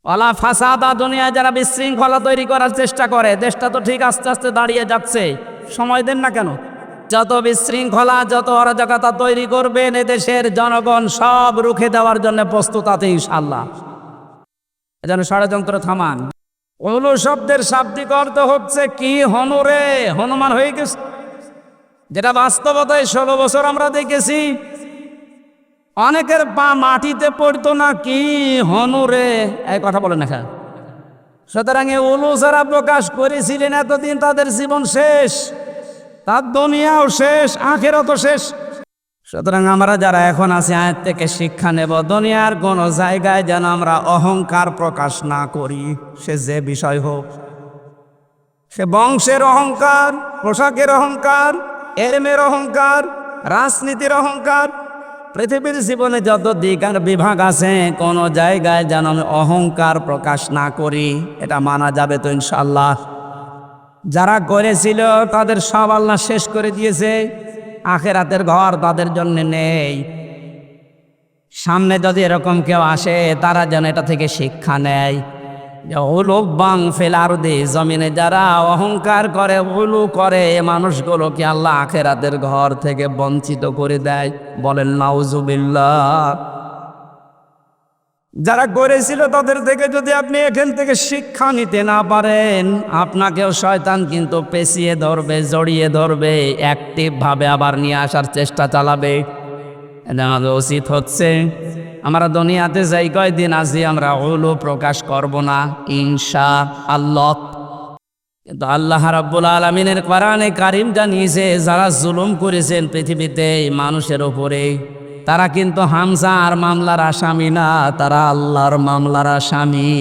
ওয়ালা ফাসাদা, দুনিয়ায় যারা বিশৃঙ্খলা তৈরি করার চেষ্টা করে, দেশটা তো ঠিক আস্তে আস্তে দাঁড়িয়ে যাচ্ছে, সময় দেন না কেন? যত বিশৃঙ্খলা, যত অরাজকতা তৈরি করবেন, এদেশের জনগণ সব রুখে দেওয়ার জন্য প্রস্তুত আছে ইনশাআল্লাহ। এজন্য ষড়যন্ত্র থামান। উলু শব্দের শাব্দিক অর্থ হচ্ছে কি? হনুরে, হনুমান হয়ে গেছে, যেটা বাস্তবতায় 16 বছর আমরা দেখেছি। অনেকের পা মাটিতে পড়তো না, কি হনুরে, এই কথা বলে না খেয়াল। সুতরাং উলু যারা প্রকাশ করেছিলেন এতদিন, তাদের জীবন শেষ, তার দুনিয়াও শেষ, আখিরাতও শেষ। সুতরাং আমরা যারা এখন আছি, আয়াত থেকে শিক্ষা নেব, দুনিয়ার কোন জায়গায় যেন আমরা অহংকার প্রকাশ না করি, সে যে বিষয় হোক। সে বংশের অহংকার, পোশাকের অহংকার, এরমের অহংকার, রাজনীতির অহংকার, পৃথিবীর জীবনে যত দিক আর বিভাগ আছে, কোন জায়গায় যেন আমি অহংকার প্রকাশ না করি, এটা মানা যাবে তো ইনশাআল্লাহ? যারা করেছিল তাদের সব আল্লাহ শেষ করে দিয়েছে, আখিরাতের ঘর তাদের জন্য নেই। সামনে যদি এরকম কেউ আসে, তারা যেন এটা থেকে শিক্ষা নেয়। উলুবাং ফিল আরদি, জমিনে যারা অহংকার করে, উলু করে, মানুষগুলোকে আল্লাহ আখিরাতের ঘর থেকে বঞ্চিত করে দেয়। বলেন নাউজুবিল্লাহ। যারা করেছিল তাদের থেকে যদি আপনি এখান থেকে শিক্ষা নিতে না পারেন, আপনাকেও শয়তান কিন্তু পেঁচিয়ে ধরবে, জড়িয়ে ধরবে, অ্যাক্টিভ ভাবে আবার নিয়ে আসার চেষ্টা চালাবে। আমাদের উচিত হচ্ছে আমরা দুনিয়াতে যাই কয়দিন আছি, আমরা উলু প্রকাশ করব না ইনশাআল্লাহ। কিন্তু আল্লাহ রাব্বুল আলামিনের কোরআনে কারীম জানিয়েছে, যারা জুলুম করেছেন পৃথিবীতে মানুষের উপরে, তারা কিন্তু হামজা আর মামলার আসামি না, তারা আল্লাহর মামলার আসামি।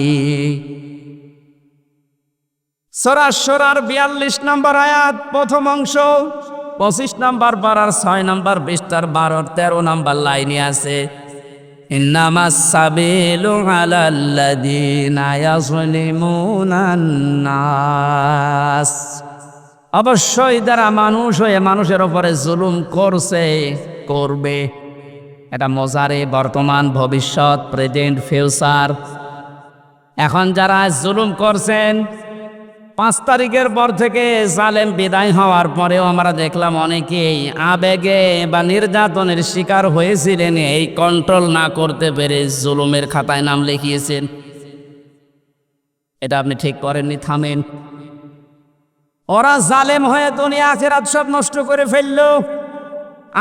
সূরা শুরার 42 নম্বর আয়াত, প্রথম অংশ, 25 নম্বর পারার 6 নম্বর পৃষ্ঠার 12-13 নম্বর লাইনে আছে, ইন্নামাস সাবিলু আলাল্লাযীনা ইয়াযলিমুনান নাস। অবশ্যই যারা মানুষ হয়ে মানুষের উপরে জুলুম করছে, করবে, এটা মোজারে, বর্তমান, ভবিষ্যৎ, প্রেজেন্ট, ফিউচার। এখন যারা জুলুম করছেন, 5 তারিখের পর থেকে জালেম বিদায় হওয়ার পরেও আমরা দেখলাম অনেকেই আবেগে বা নির্যাতনের শিকার হয়েছিলেন, এই কন্ট্রোল না করতে পেরে জুলুমের খাতায় নাম লিখিয়েছেন। এটা আপনি ঠিক করেননি, থামেন। ওরা জালেম হয়ে দুনিয়া আখিরাত সব নষ্ট করে ফেলল,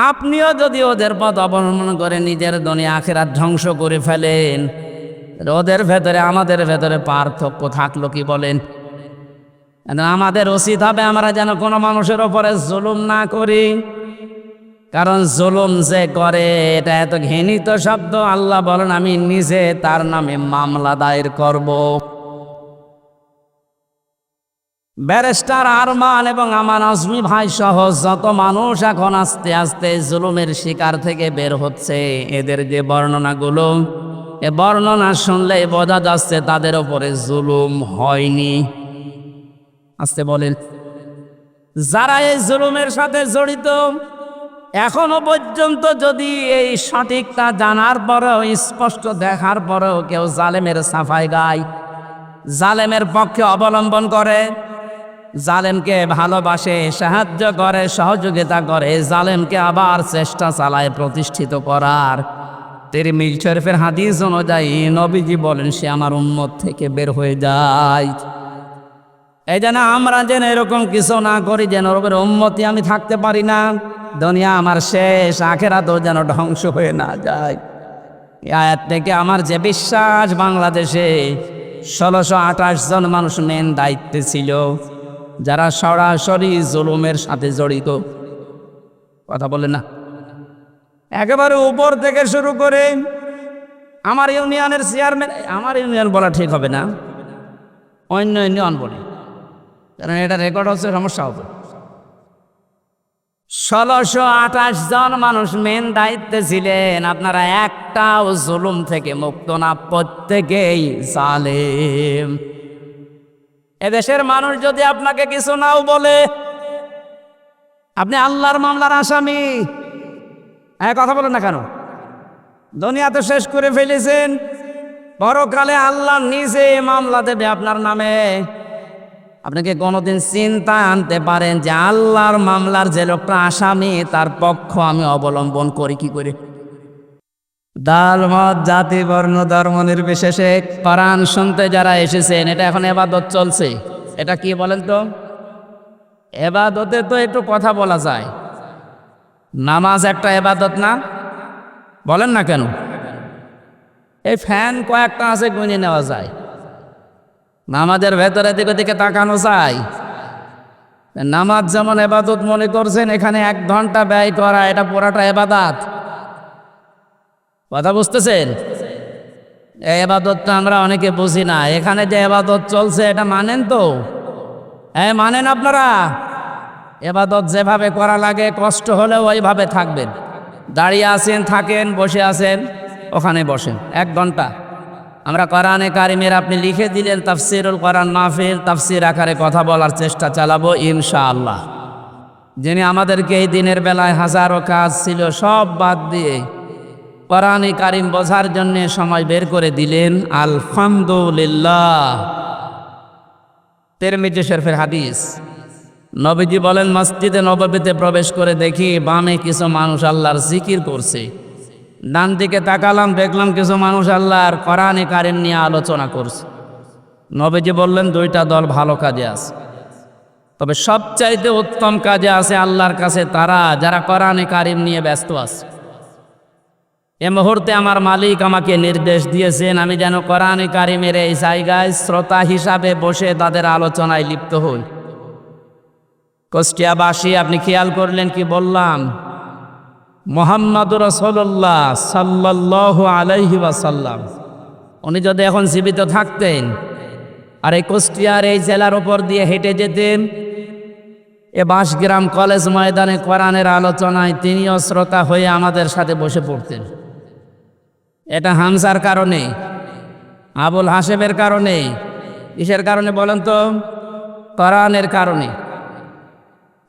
আপনিও যদি ওদের পথ অবলম্বন করে নিজের দুনিয়া আখিরাত ধ্বংস করে ফেলেন, ওদের ভেতরে আমাদের ভেতরে পার্থক্য থাকলো কি বলেন? আমাদের উচিত হবে আমরা যেন কোনো মানুষের উপরে জুলুম না করি, কারণ জুলুম যে করে এটা এত ঘৃণিত শব্দ। আল্লাহ বলেন, আমি নিজে তার নামে মামলা দায়ের করব। ব্যারিস্টার আরমান এবং আমার আজমি ভাই সহ যত মানুষ এখন আস্তে আস্তে জুলুমের শিকার থেকে বের হচ্ছে, এদের যে বর্ণনাগুলো, এ বর্ণনা শুনলে বোঝা যাচ্ছে তাদের উপরে জুলুম হয়নি। আসতে বলেন, যারা এই জুলুমের সাথে জড়িত, এখনো পর্যন্ত যদি এই সঠিকটা জানার পরেও, স্পষ্ট দেখার পরেও কেউ জালেমের সাফাই গায়, জালেমের পক্ষে অবলম্বন করে, জালেমকে ভালোবাসে, সাহায্য করে, সহযোগিতা করে, জালেমকে আবার চেষ্টা চালায় প্রতিষ্ঠিত করার, তিরমিজি শরীফের হাদিস অনুযায়ী নবীজি বলেন, সে আমার উম্মত থেকে বের হয়ে যায়। এই জন্য আমরা যেন এরকম কিছু না করি, যেন রবের উম্মতি আমি থাকতে পারি না, দুনিয়া আমার শেষ, আখিরাতও যেন ধ্বংস হয়ে না যায়। এই আয়াত থেকে আমার যে বিশ্বাস, বাংলাদেশে 1628 জন মানুষ মেন দায়িত্বে ছিল, যারা সরাসরি জুলুমের সাথে জড়িত। কথা বলে না, একেবারে উপর থেকে শুরু করে আমার ইউনিয়নের চেয়ারম্যান, আমার ইউনিয়ন বলা ঠিক হবে না, অন্য ইউনিয়ন বলে, কারণ এটা রেকর্ড হচ্ছে, সমস্যা হবে। 1628 জন মানুষ মেন দায়িত্বে ছিলেন। আপনারা একটাও জুলুম থেকে মুক্ত না, প্রত্যেকেই জালেম। এদেশের মানুষ যদি আপনাকে কিছু নাও বলে, আপনি আল্লাহর মামলার আসামি। কথা বলেন না কেন? দুনিয়া তো শেষ করে ফেলেছেন, পরকালে আল্লাহ নিজে মামলা দেবে আপনার নামে। আপনাকে কোনোদিন চিন্তায় আনতে পারেন যে আল্লাহর মামলার যে লোকটা আসামি তার পক্ষ আমি অবলম্বন করি কি করে? দল মত জাতি বর্ণ ধর্ম নির্বিশেষে কোরআন শুনতে যারা এসেছেন, এটা এখন এবাদত চলছে। এটা কি বলেন তো? এবাদতে তো একটু কথা বলা যায়। নামাজ একটা এবাদত না? বলেন না কেন? এই ফ্যান কয়েকটা আছে, গুনে নেওয়া যায়। নামাজের ভেতরে দিকে দিকে তাকানো যায়। নামাজ যেমন এবাদত মনে করছেন, এখানে 1 ঘন্টা ব্যয় করা এটা পুরাটা এবাদত। কথা বুঝতেছেন? এই এবাদতটা আমরা অনেকে বুঝি না। এখানে যে এবাদত চলছে এটা মানেন তো? মানেন আপনারা? এবাদত যেভাবে করা লাগে, কষ্ট হলেও ওইভাবে থাকবেন। দাঁড়িয়ে আছেন থাকেন, বসে আছেন ওখানে বসেন 1 ঘন্টা। আমরা কোরআনে কারিমের আপনি লিখে দিলেন তাফসিরুল কোরআন মাহফিল, তাফসির আকারে কথা বলার চেষ্টা চালাবো ইনশাআল্লাহ। যিনি আমাদেরকে এই দিনের বেলায় হাজারো কাজ ছিল সব বাদ দিয়ে কোরআনে কারিম বোঝার জন্য সময় বের করে দিলেন, আলহামদুলিল্লাহ। তিরমিজি শরীফের হাদিস, নবীজি বলেন, মসজিদে নববীতে প্রবেশ করে দেখি বামে কিছু মানুষ আল্লাহর জিকির করছে, ডান দিকে তাকালাম দেখলাম কিছু মানুষ আল্লাহর কোরআনে কারিম নিয়ে আলোচনা করছে। নবীজি বললেন 2টা দল ভালো কাজে আছে, তবে সবচাইতে উত্তম কাজে আছে আল্লাহর কাছে তারা যারা কোরআনে কারিম নিয়ে ব্যস্ত আছে। এ মুহূর্তে আমার মালিক আমাকে নির্দেশ দিয়েছেন আমি যেন কোরআনে কারিমের এই জায়গায় শ্রোতা হিসাবে বসে তাদের আলোচনায় লিপ্ত হই। কুষ্টিয়াবাসী, আপনি খেয়াল করলেন কি বললাম? মুহাম্মাদুর রাসূলুল্লাহ সাল্লাল্লাহু আলাইহি ওয়াসাল্লাম উনি যদি এখন জীবিত থাকতেন আর এই কুষ্টিয়ার এই জেলার উপর দিয়ে হেঁটে যেতেন, এ বাঁশগ্রাম কলেজ ময়দানে কোরআনের আলোচনায় তিনিও শ্রোতা হয়ে আমাদের সাথে বসে পড়তেন। এটা হামজার কারণে, আবুল হাসেমের কারণে, কিসের কারণে বলেন তো? কোরআনের কারণে।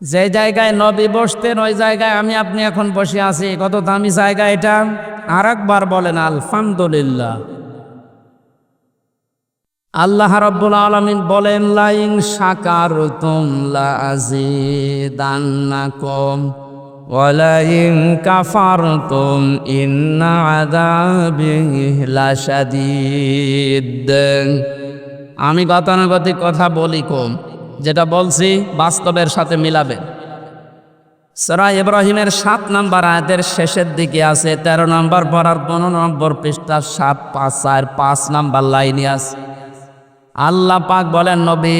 যে জায়গায় নবী বসতেন ওই জায়গায় আমি আপনি এখন বসে আছি। কত দামি জায়গা এটা! আরেকবার বলেন আলহামদুলিল্লাহ। আল্লাহ রাব্বুল আলামিন বলেন, লাইন শাকারতুম লাযিদান্নাকুম ওয়া লাইন কাফারতুম ইন্না আযাবি লাশাদীদ। আমি গতানুগতিক কথা বলি কম, যেটা বলছি বাস্তবের সাথে মিলাবেন। সূরা ইব্রাহিমের 7 নম্বর আয়াতের শেষের দিকে আছে 13 নম্বর পড়ার 15 নম্বর পৃষ্ঠা 7, 5 আর 5 নম্বর লাইনে আছে। আল্লাহ পাক বলেন, নবী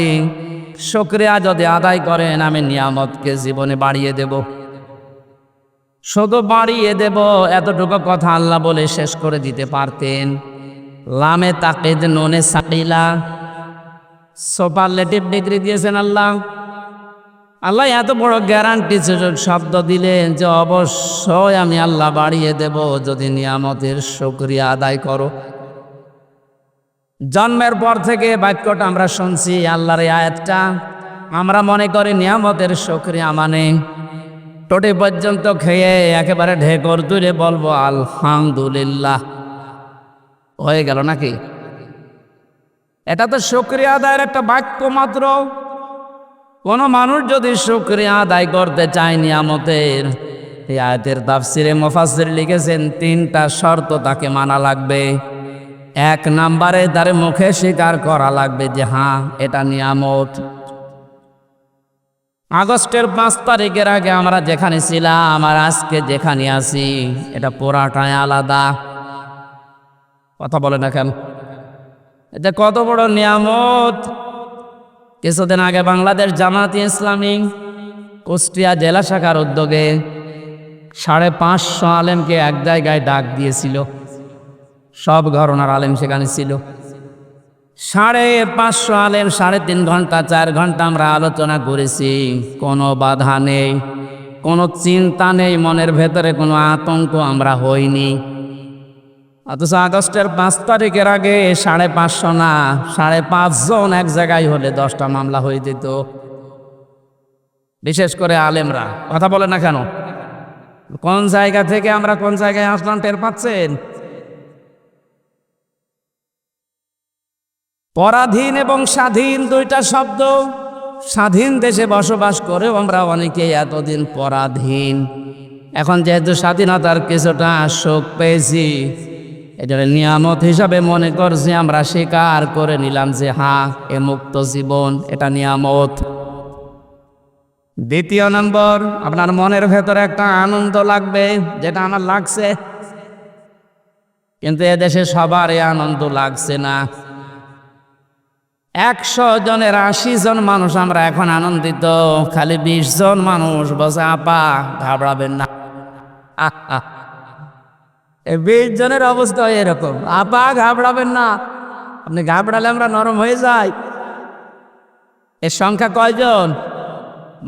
শুকরিয়া যদি আদায় করেন আমি নিয়ামতকে জীবনে বাড়িয়ে দেব। শুধু বাড়িয়ে দেব এতটুকু কথা আল্লাহ বলে শেষ করে দিতে পারতেন। লামে তাকিদ নুনে সাকিলা সুপারলেটিভ ডিগ্রি দিয়েছেন আল্লাহ। আল্লাহ এত বড় গ্যারান্টি শব্দ দিলেন যে অবশ্যই আমি আল্লাহ বাড়িয়ে দেব যদি নিয়ামতের শুকরিয়া আদায় করো। জন্মের পর থেকে বাক্যটা আমরা শুনছি, আল্লাহর এই আয়াতটা। আমরা মনে করি নিয়ামতের শুকরিয়া মানে টোটে পর্যন্ত খেয়ে একেবারে ঢেকর তুলে বলবো আলহামদুলিল্লাহ, হয়ে গেল নাকি? এটা তো শুকরিয়া আদায়ের একটা বাক্য মাত্র। কোন মানুষ যদি শুকরিয়া আদায় করতে চায় নিয়ামতের, এই আয়াতের তাফসিরে মুফাসসির লিখেছেন 3টা শর্ত তাকে মানা লাগবে। 1 নম্বরে তার মুখে স্বীকার করা লাগবে যে হ্যাঁ এটা নিয়ামত। আগস্টের 5 তারিখের আগে আমরা যেখানে ছিলাম আর আজকে যেখানে আছি এটা পুরাটাই আলাদা। কথা বলে না কেন? এটা কত বড় নিয়ামত! কিছুদিন আগে বাংলাদেশ জামাতে ইসলামী কুষ্টিয়া জেলা শাখার উদ্যোগে 550 আলেমকে এক জায়গায় ডাক দিয়েছিল। সব ঘরানার আলেম সেখানে ছিল। 550 আলেম 3.5 ঘন্টা 4 ঘন্টা আমরা আলোচনা করেছি। কোনো বাধা নেই, কোনো চিন্তা নেই, মনের ভেতরে কোনো আতঙ্ক আমরা হইনি। অথচ আগস্টের 5 তারিখের আগে 550 না 5.5 জন এক জায়গায় হলে 10টা মামলা হয়ে যেত। বিশেষ করে আলেমরা। কথা বলে না কেন? কোন জায়গা থেকে আমরা কোন জায়গায় আসলাম টের পাচ্ছেন? পরাধীন এবং স্বাধীন দুইটা শব্দ। স্বাধীন দেশে বসবাস করেও আমরা অনেকেই এতদিন পরাধীন। এখন যেহেতু স্বাধীনতার কিছুটা সুখ পেয়েছি, এটা নিয়ামত হিসাবে মনে করছি, আমরা স্বীকার করে নিলাম যে হ্যাঁ, এ মুক্ত জীবন, এটা নিয়ামত। দ্বিতীয় নম্বর, আপনার মনের ভেতরে একটা আনন্দ লাগবে, যেটা আমার লাগছে, কিন্তু এদেশে সবার এই আনন্দ লাগছে না। 100 জনের 80 জন মানুষ আমরা এখন আনন্দিত, খালি 20 জন মানুষ বসে আপা ঘাবড়াবেন না। এই 20 জনের অবস্থা এরকম, আপা ঘাবড়াবেন না, আপনি ঘাবড়ালে আমরা নরম হয়ে যাই। এর সংখ্যা কয়জন?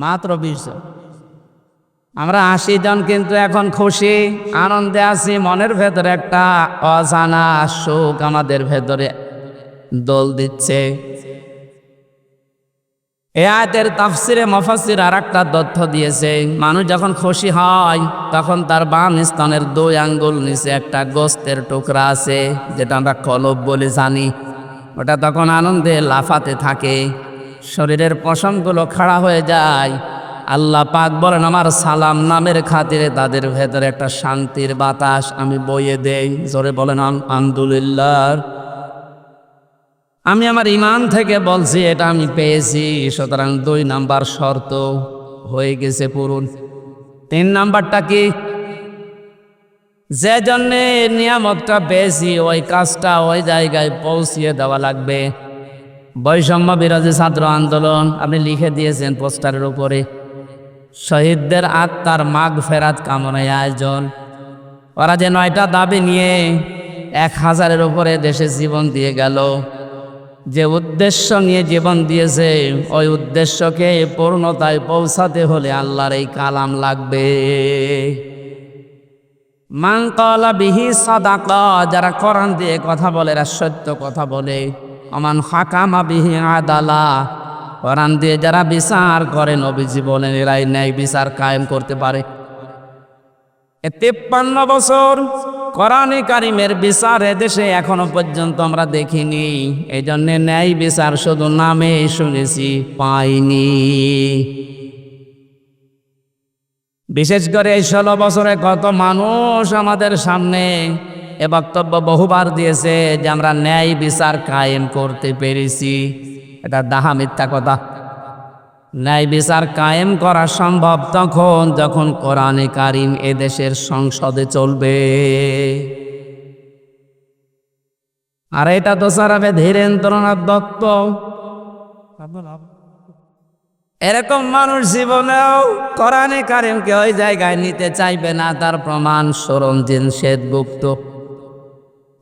মাত্র 20 জন। আমরা 80 জন কিন্তু এখন খুশি, আনন্দে আছি। মনের ভেতরে একটা অজানা সুখ আমাদের ভেতরে দোল দিচ্ছে। এই আয়াতের তাফসিরে মুফাসসির আরেকটা তথ্য দিয়েছে, মানুষ যখন খুশি হয় তখন তার বাম স্তনের 2 আঙ্গুল নিচে একটা গোস্তের টুকরা আছে, যেটা আমরা কলব বলে জানি। ওটা তখন আনন্দে লাফাতে থাকে, শরীরের পশমগুলো খাড়া হয়ে যায়। আল্লাহ পাক বলেন, আমার সালাম নামের খাতিরে তাদের ভেতরে একটা শান্তির বাতাস আমি বইয়ে দেই। জোরে বলেন আলহামদুলিল্লাহ। আমি আমার ঈমান থেকে বলছি, এটা আমি পেয়েছি। সুতরাং 2 নাম্বার শর্ত হয়ে গেছে পূরণ। 3 নাম্বারটা কি? যে জন্যে নিয়ামতটা পেয়েছি, ওই কাজটা ওই জায়গায় পৌঁছিয়ে দেওয়া লাগবে। বৈষম্য বিরোধী ছাত্র আন্দোলন আপনি লিখে দিয়েছেন পোস্টারের উপরে, শহীদদের আত্মার মাগফিরাত কামনায় আয়োজন। ওরা যে 9টা দাবি নিয়ে 1000-এর উপরে দেশে জীবন দিয়ে গেল, যে উদ্দেশ্য নিয়ে জীবন দিয়েছে, ওই উদ্দেশ্যকে পূর্ণতায় পৌঁছাতে হলে আল্লাহর এই কালাম লাগবে। মান ক্বালা বিহি সাদাকা, যারা কোরআন দিয়ে কথা বলে, এরা সত্য কথা বলে। আমান হাকামা বিহি আদালা, কোরআন দিয়ে যারা বিচার করে, নবীজি বলেন এরাই ন্যায় বিচার কায়েম করতে পারে। 53 বছর কোরআনে কারিমের বিচার এদেশে এখনো পর্যন্ত আমরা দেখিনি। এই জন্যে ন্যায় বিচার শুধু নামে শুনেছি, পাইনি। বিশেষ করে এই 16 বছরে কত মানুষ আমাদের সামনে এ বক্তব্য বহুবার দিয়েছে যে আমরা ন্যায় বিচার কায়েম করতে পেরেছি। এটা ডাহা মিথ্যা কথা। ন্যায় বিচার কায়েম করা সম্ভব তখন যখন কোরআনে কারিম এদেশের সংসদে চলবে। আর এটা তো সারাবে ধীরেন্দ্রনাথ দত্ত, এরকম মানুষ জীবনেও কোরআনে কারিমকে ওই জায়গায় নিতে চাইবে না। তার প্রমাণ সরঞ্জিন সেনগুপ্ত।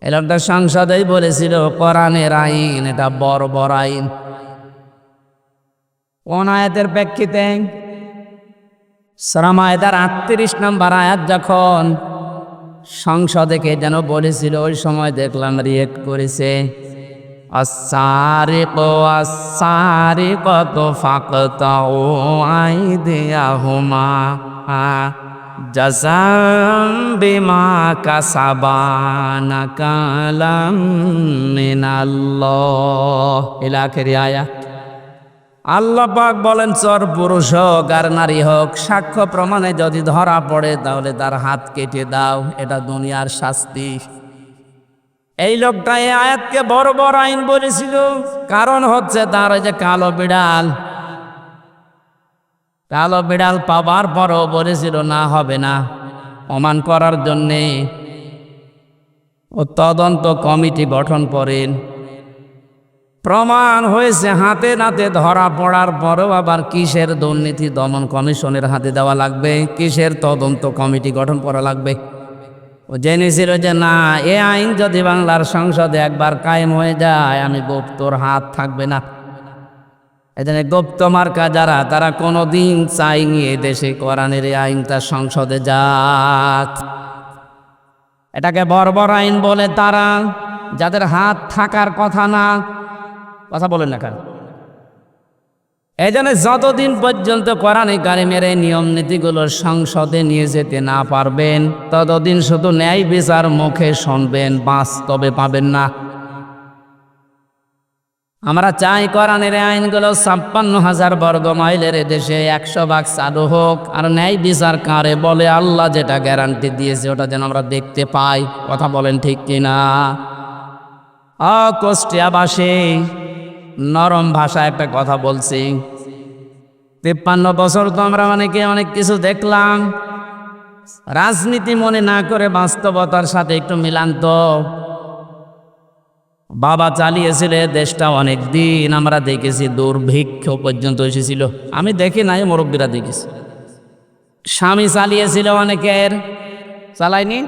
এই লোকটা সংসদেই বলেছিল কোরআনের আইন এটা বর্বর আইন। কোন আয়াতের প্রেক্ষিতে? সূরা মায়েদার 38 নম্বর আয়াত যখন সংসদে কে যেন বলেছিল, ওই সময় দেখলাম রিয়েক্ট করেছে, আস-সারিকু আস-সারিকাতু ফাকতাউ আইদিয়াহুমা জাযাম বিমা কাসাবা নাকালাম মিনাল্লাহ। ইলা আখিরি আয়াত। আল্লাহ পাক বলেন, চর পুরুষ হোক আর নারী হোক, সাক্ষ্য প্রমাণে যদি ধরা পড়ে তাহলে তার হাত কেটে দাও। এটা দুনিয়ার শাস্তি। এই লোকটা এই আয়াতকে বড় বড় আইন বলেছিল, কারণ হচ্ছে তার ওই যে কালো বিড়াল পাবার পরও বলেছিল না, হবে না। প্রমাণ করার জন্যে ও তদন্ত কমিটি গঠন করেন। প্রমাণ হয়েছে, হাতে নাতে ধরা পড়ার পরেও আবার কিসের দুর্নীতি দমন কমিশনের হাতে দেওয়া লাগবে, কিসের তদন্ত কমিটি গঠন করা লাগবে। ও জেনেছিল যে না, এ আইন যদি বাংলার সংসদে একবার কায়েম হয়ে যায়, আমি গুপ্তর হাত থাকবে না। এজন্য গুপ্ত মার্কা যারা, তারা কোনোদিন চাইনি দেশে কোরআনের এই আইনটা সংসদে যাক। এটাকে বর্বর আইন বলে তারা, যাদের হাত থাকার কথা না। কথা বলেন না কেন? এই জন্য যতদিন পর্যন্ত কোরআনে কারিমের এই নিয়ম নীতিগুলো সংসদে নিয়ে যেতে না পারবেন, ততদিন শুধু ন্যায় বিচার মুখে শুনবেন, বাস্তবে পাবেন না। আমরা চাই কোরআনের আইনগুলো 56,000 বর্গ মাইলের দেশে 100 ভাগ চালু হোক, আর ন্যায় বিচার কারে বলে আল্লাহ যেটা গ্যারান্টি দিয়েছে ওটা যেন আমরা দেখতে পাই। কথা বলেন ঠিক কিনা? কুষ্টিয়াবাসী, নরম ভাষায় একটা কথা বলছি। 53 বছর তো আমরা অনেকে অনেক কিছু দেখলাম, রাজনীতি মনে না করে বাস্তবতার সাথে একটু মিলান তো। বাবা চালিয়েছিল দেশটা অনেক দিন, আমরা দেখেছি দুর্ভিক্ষ পর্যন্ত এসেছিল। আমি দেখি নাই, মুরব্বীরা দেখেছি। স্বামী চালিয়েছিল অনেকের, চালায়নি।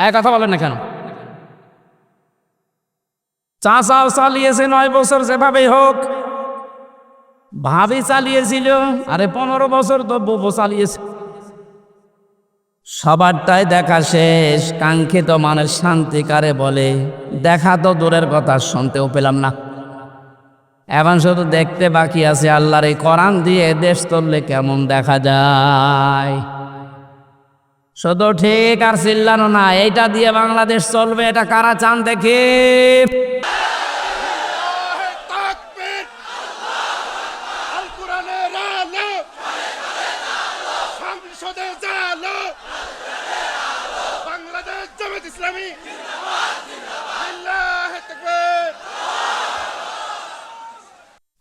এক কথা বলেন না কেন? চাচাও চালিয়েছে 9 বছর, যেভাবেই হোক। ভাবি চালিয়েছিল, আরে 15 বছর তো বউ চালিয়েছে। সবারটাই দেখা শেষ, কাঙ্ক্ষিত মানের শান্তি কারে বলে দেখা তো দূরের কথা, শুনতেও পেলাম না। এখন শুধু দেখতে বাকি আছে আল্লাহর এই কোরআন দিয়ে দেশ চললে কেমন দেখা যায়। শুধু ঠিক আর চিল্লানো না, এইটা দিয়ে বাংলাদেশ চলবে, এটা কারা চান দেখি?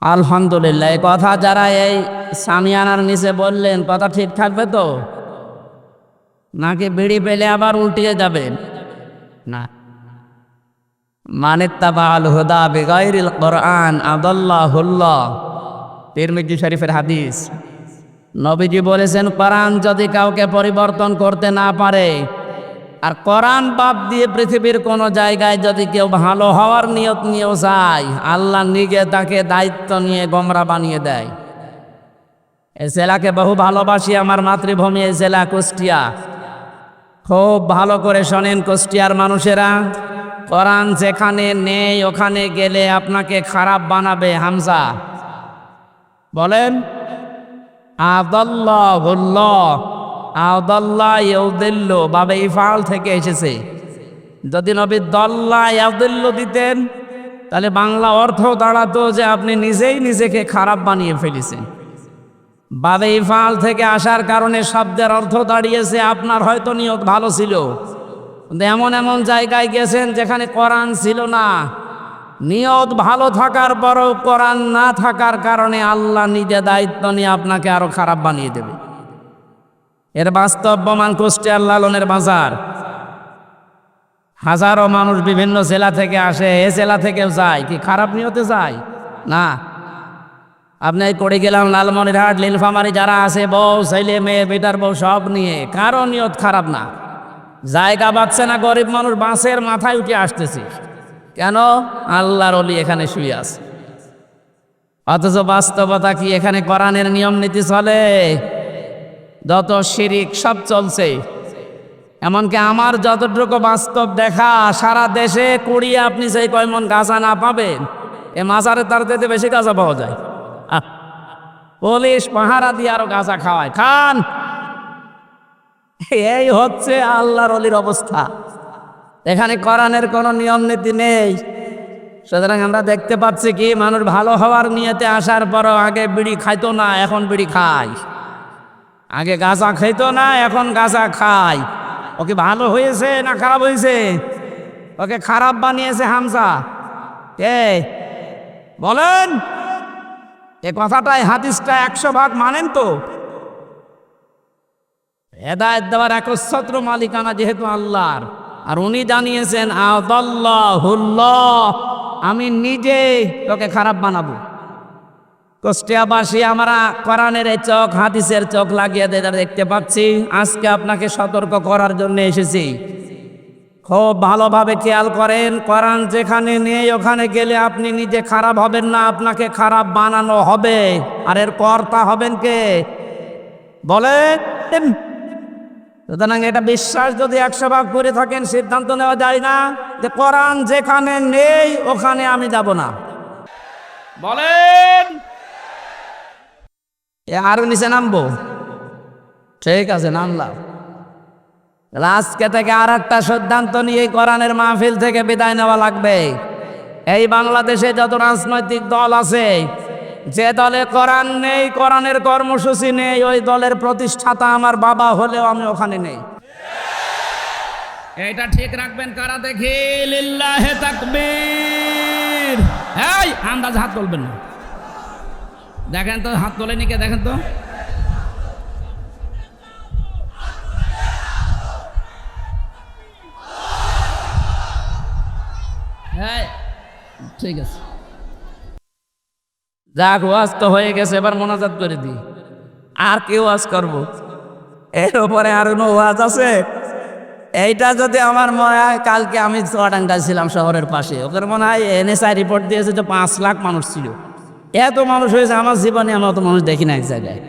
আলহামদুলিল্লাহ, এই কথা যারা এই সামিয়ানার নিচে বললেন কথা ঠিক থাকবে তো, নাকি বিড়ি পেলে আবার উল্টিয়ে যাবে? না। মানিত্তাবাল হুদা বিগাইরিল কোরআন আদাল্লাহুল্লাহ, তিরমিজি শরীফের হাদিস। নবীজি বলেছেন, কোরআন যদি কাউকে পরিবর্তন করতে না পারে, আর কোরআন বাদ দিয়ে পৃথিবীর কোনো জায়গায় যদি কেউ ভালো হওয়ার নিয়ত নিয়েও যায়, আল্লাহ নিজে তাকে দায়িত্ব নিয়ে গোমরা বানিয়ে দেয়। এই জেলাকে বহু ভালোবাসি, আমার মাতৃভূমি এই জেলা কুষ্টিয়া। খুব ভালো করে শোনেন কুষ্টিয়ার মানুষেরা, কোরআন যেখানে নেই ওখানে গেলে আপনাকে খারাপ বানাবে। হামজা বলেন, আদাল্লাহুল্লাহ, আদাল্লাহ ইউদিল্লু বাবে ইফআল থেকে এসেছে। যদি নবী দল্লা ইয়াদিল্লু দিতেন তাহলে বাংলা অর্থ দাঁড়াতো যে আপনি নিজেই নিজেকে খারাপ বানিয়ে ফেলেছেন। বাবে ইফআল থেকে আসার কারণে শব্দের অর্থ দাঁড়িয়েছে আপনার হয়তো নিয়ত ভালো ছিল, কিন্তু এমন এমন জায়গায় গেছেন যেখানে কোরআন ছিল না। নিয়ত ভালো থাকার পরও কোরআন না থাকার কারণে আল্লাহ নিজে দায়িত্ব নিয়ে আপনাকে আরো খারাপ বানিয়ে দেবে। এর বাস্তব প্রমাণ কুষ্টিয়ার লালনের বাজার। হাজারো মানুষ বিভিন্ন জেলা থেকে আসে, এ জেলা থেকেও যায়, কি খারাপ নিয়তে যায় না। আপনি করে গেলাম লালমনিরহাট, নীলফামারী, যারা আছে বউ ছেলে মেয়ে বেটার বউ সব নিয়ে, কারো নিয়ত খারাপ না। জায়গা পাচ্ছে না, গরিব মানুষ বাঁশের মাথায় উঠে আসতেছে। কেন? আল্লাহর ওলি এখানে শুয়ে আছে। অথচ বাস্তবতা কি? এখানে কোরআনের নিয়ম নীতি চলে, যত শিরিক সব চলছে। এমনকি আমার যতটুকু বাস্তব দেখা, সারা দেশে কুড়িয়ে আপনি সেই কয়মন গাঁজা না পাবেন, এ মাজারে তার দিতে বেশি গাঁজা পাওয়া যায়। পুলিশ পাহারা দিয়ে আরো গাঁজা খাওয়ায়, খান। এই হচ্ছে আল্লাহর ওলির অবস্থা। এখানে কোরআনের কোনো নিয়ম নীতি নেই। সুতরাং আমরা দেখতে পাচ্ছি কি, মানুষ ভালো হওয়ার নিয়তে আসার পরও আগে বিড়ি খাইতো না, এখন বিড়ি খায়। আগে গাঁজা খাইতো না, এখন গাঁজা খায়। ওকে ভালো হয়েছে না খারাপ হয়েছে? ওকে খারাপ বানিয়েছে হামজা। কে বলেন? এ কথাটাই হাদিসটা 100 ভাগ মানেন তো? হেদায়েত দেওয়ার একচ্ছত্র মালিকানা যেহেতু আল্লাহর, আর উনি জানিয়েছেন আদাল্লাহুল্লাহ, আমি নিজে তোকে খারাপ বানাবো। কুষ্টিয়াবাসী, আমরা কোরআনের এই চোখ, হাদিসের চোখ লাগিয়ে দেখতে পাচ্ছি। আজকে আপনাকে সতর্ক করার জন্য এসেছি। খুব ভালোভাবে খেয়াল করেন, কোরআন যেখানে নেই ওখানে গেলে আপনি নিজে খারাপ হবেন না, আপনাকে খারাপ বানানো হবে। আর এর কর্তা হবেন কে? বলেন। সুতরাং এটা বিশ্বাস যদি 100 ভাগ করে থাকেন, সিদ্ধান্ত নেওয়া যায় না যে কোরআন যেখানে নেই ওখানে আমি যাব না। বলেন। আরো নিচে নামবো? ঠিক আছে, নামলাম। আজকে থেকে আর একটা সিদ্ধান্ত নিয়ে কোরআনের মাহফিল থেকে বিদায় নেওয়া লাগবে। এই বাংলাদেশে যত রাজনৈতিক দল আছে, যে দলে কোরআন নেই, কোরআনের কর্মসূচি নেই, ওই দলের প্রতিষ্ঠাতা আমার বাবা হলেও আমি ওখানে নেই। এটা ঠিক রাখবেন কারা দেখি? লিল্লাহে তাকবীর। এই আন্দাজ হাত তুলবেন না, দেখেন তো হাত তোলেনি কে, দেখেন তো। হ্যাঁ ঠিক আছে, যাক ওয়াজ তো হয়ে গেছে, এবার মোনাজাত করে দিই। আর কি ওয়াজ করব? এর উপরে আর কোনো ওয়াজ আছে? এইটা যদি আমার মনে হয়, কালকে আমি চুয়াডাঙ্গায় ছিলাম শহরের পাশে, ওদের মনে হয় NSI রিপোর্ট দিয়েছে যে 5 লাখ মানুষ ছিল। এত মানুষ হয়েছে, আমার জীবনে আমি অত মানুষ দেখি না এক জায়গায়।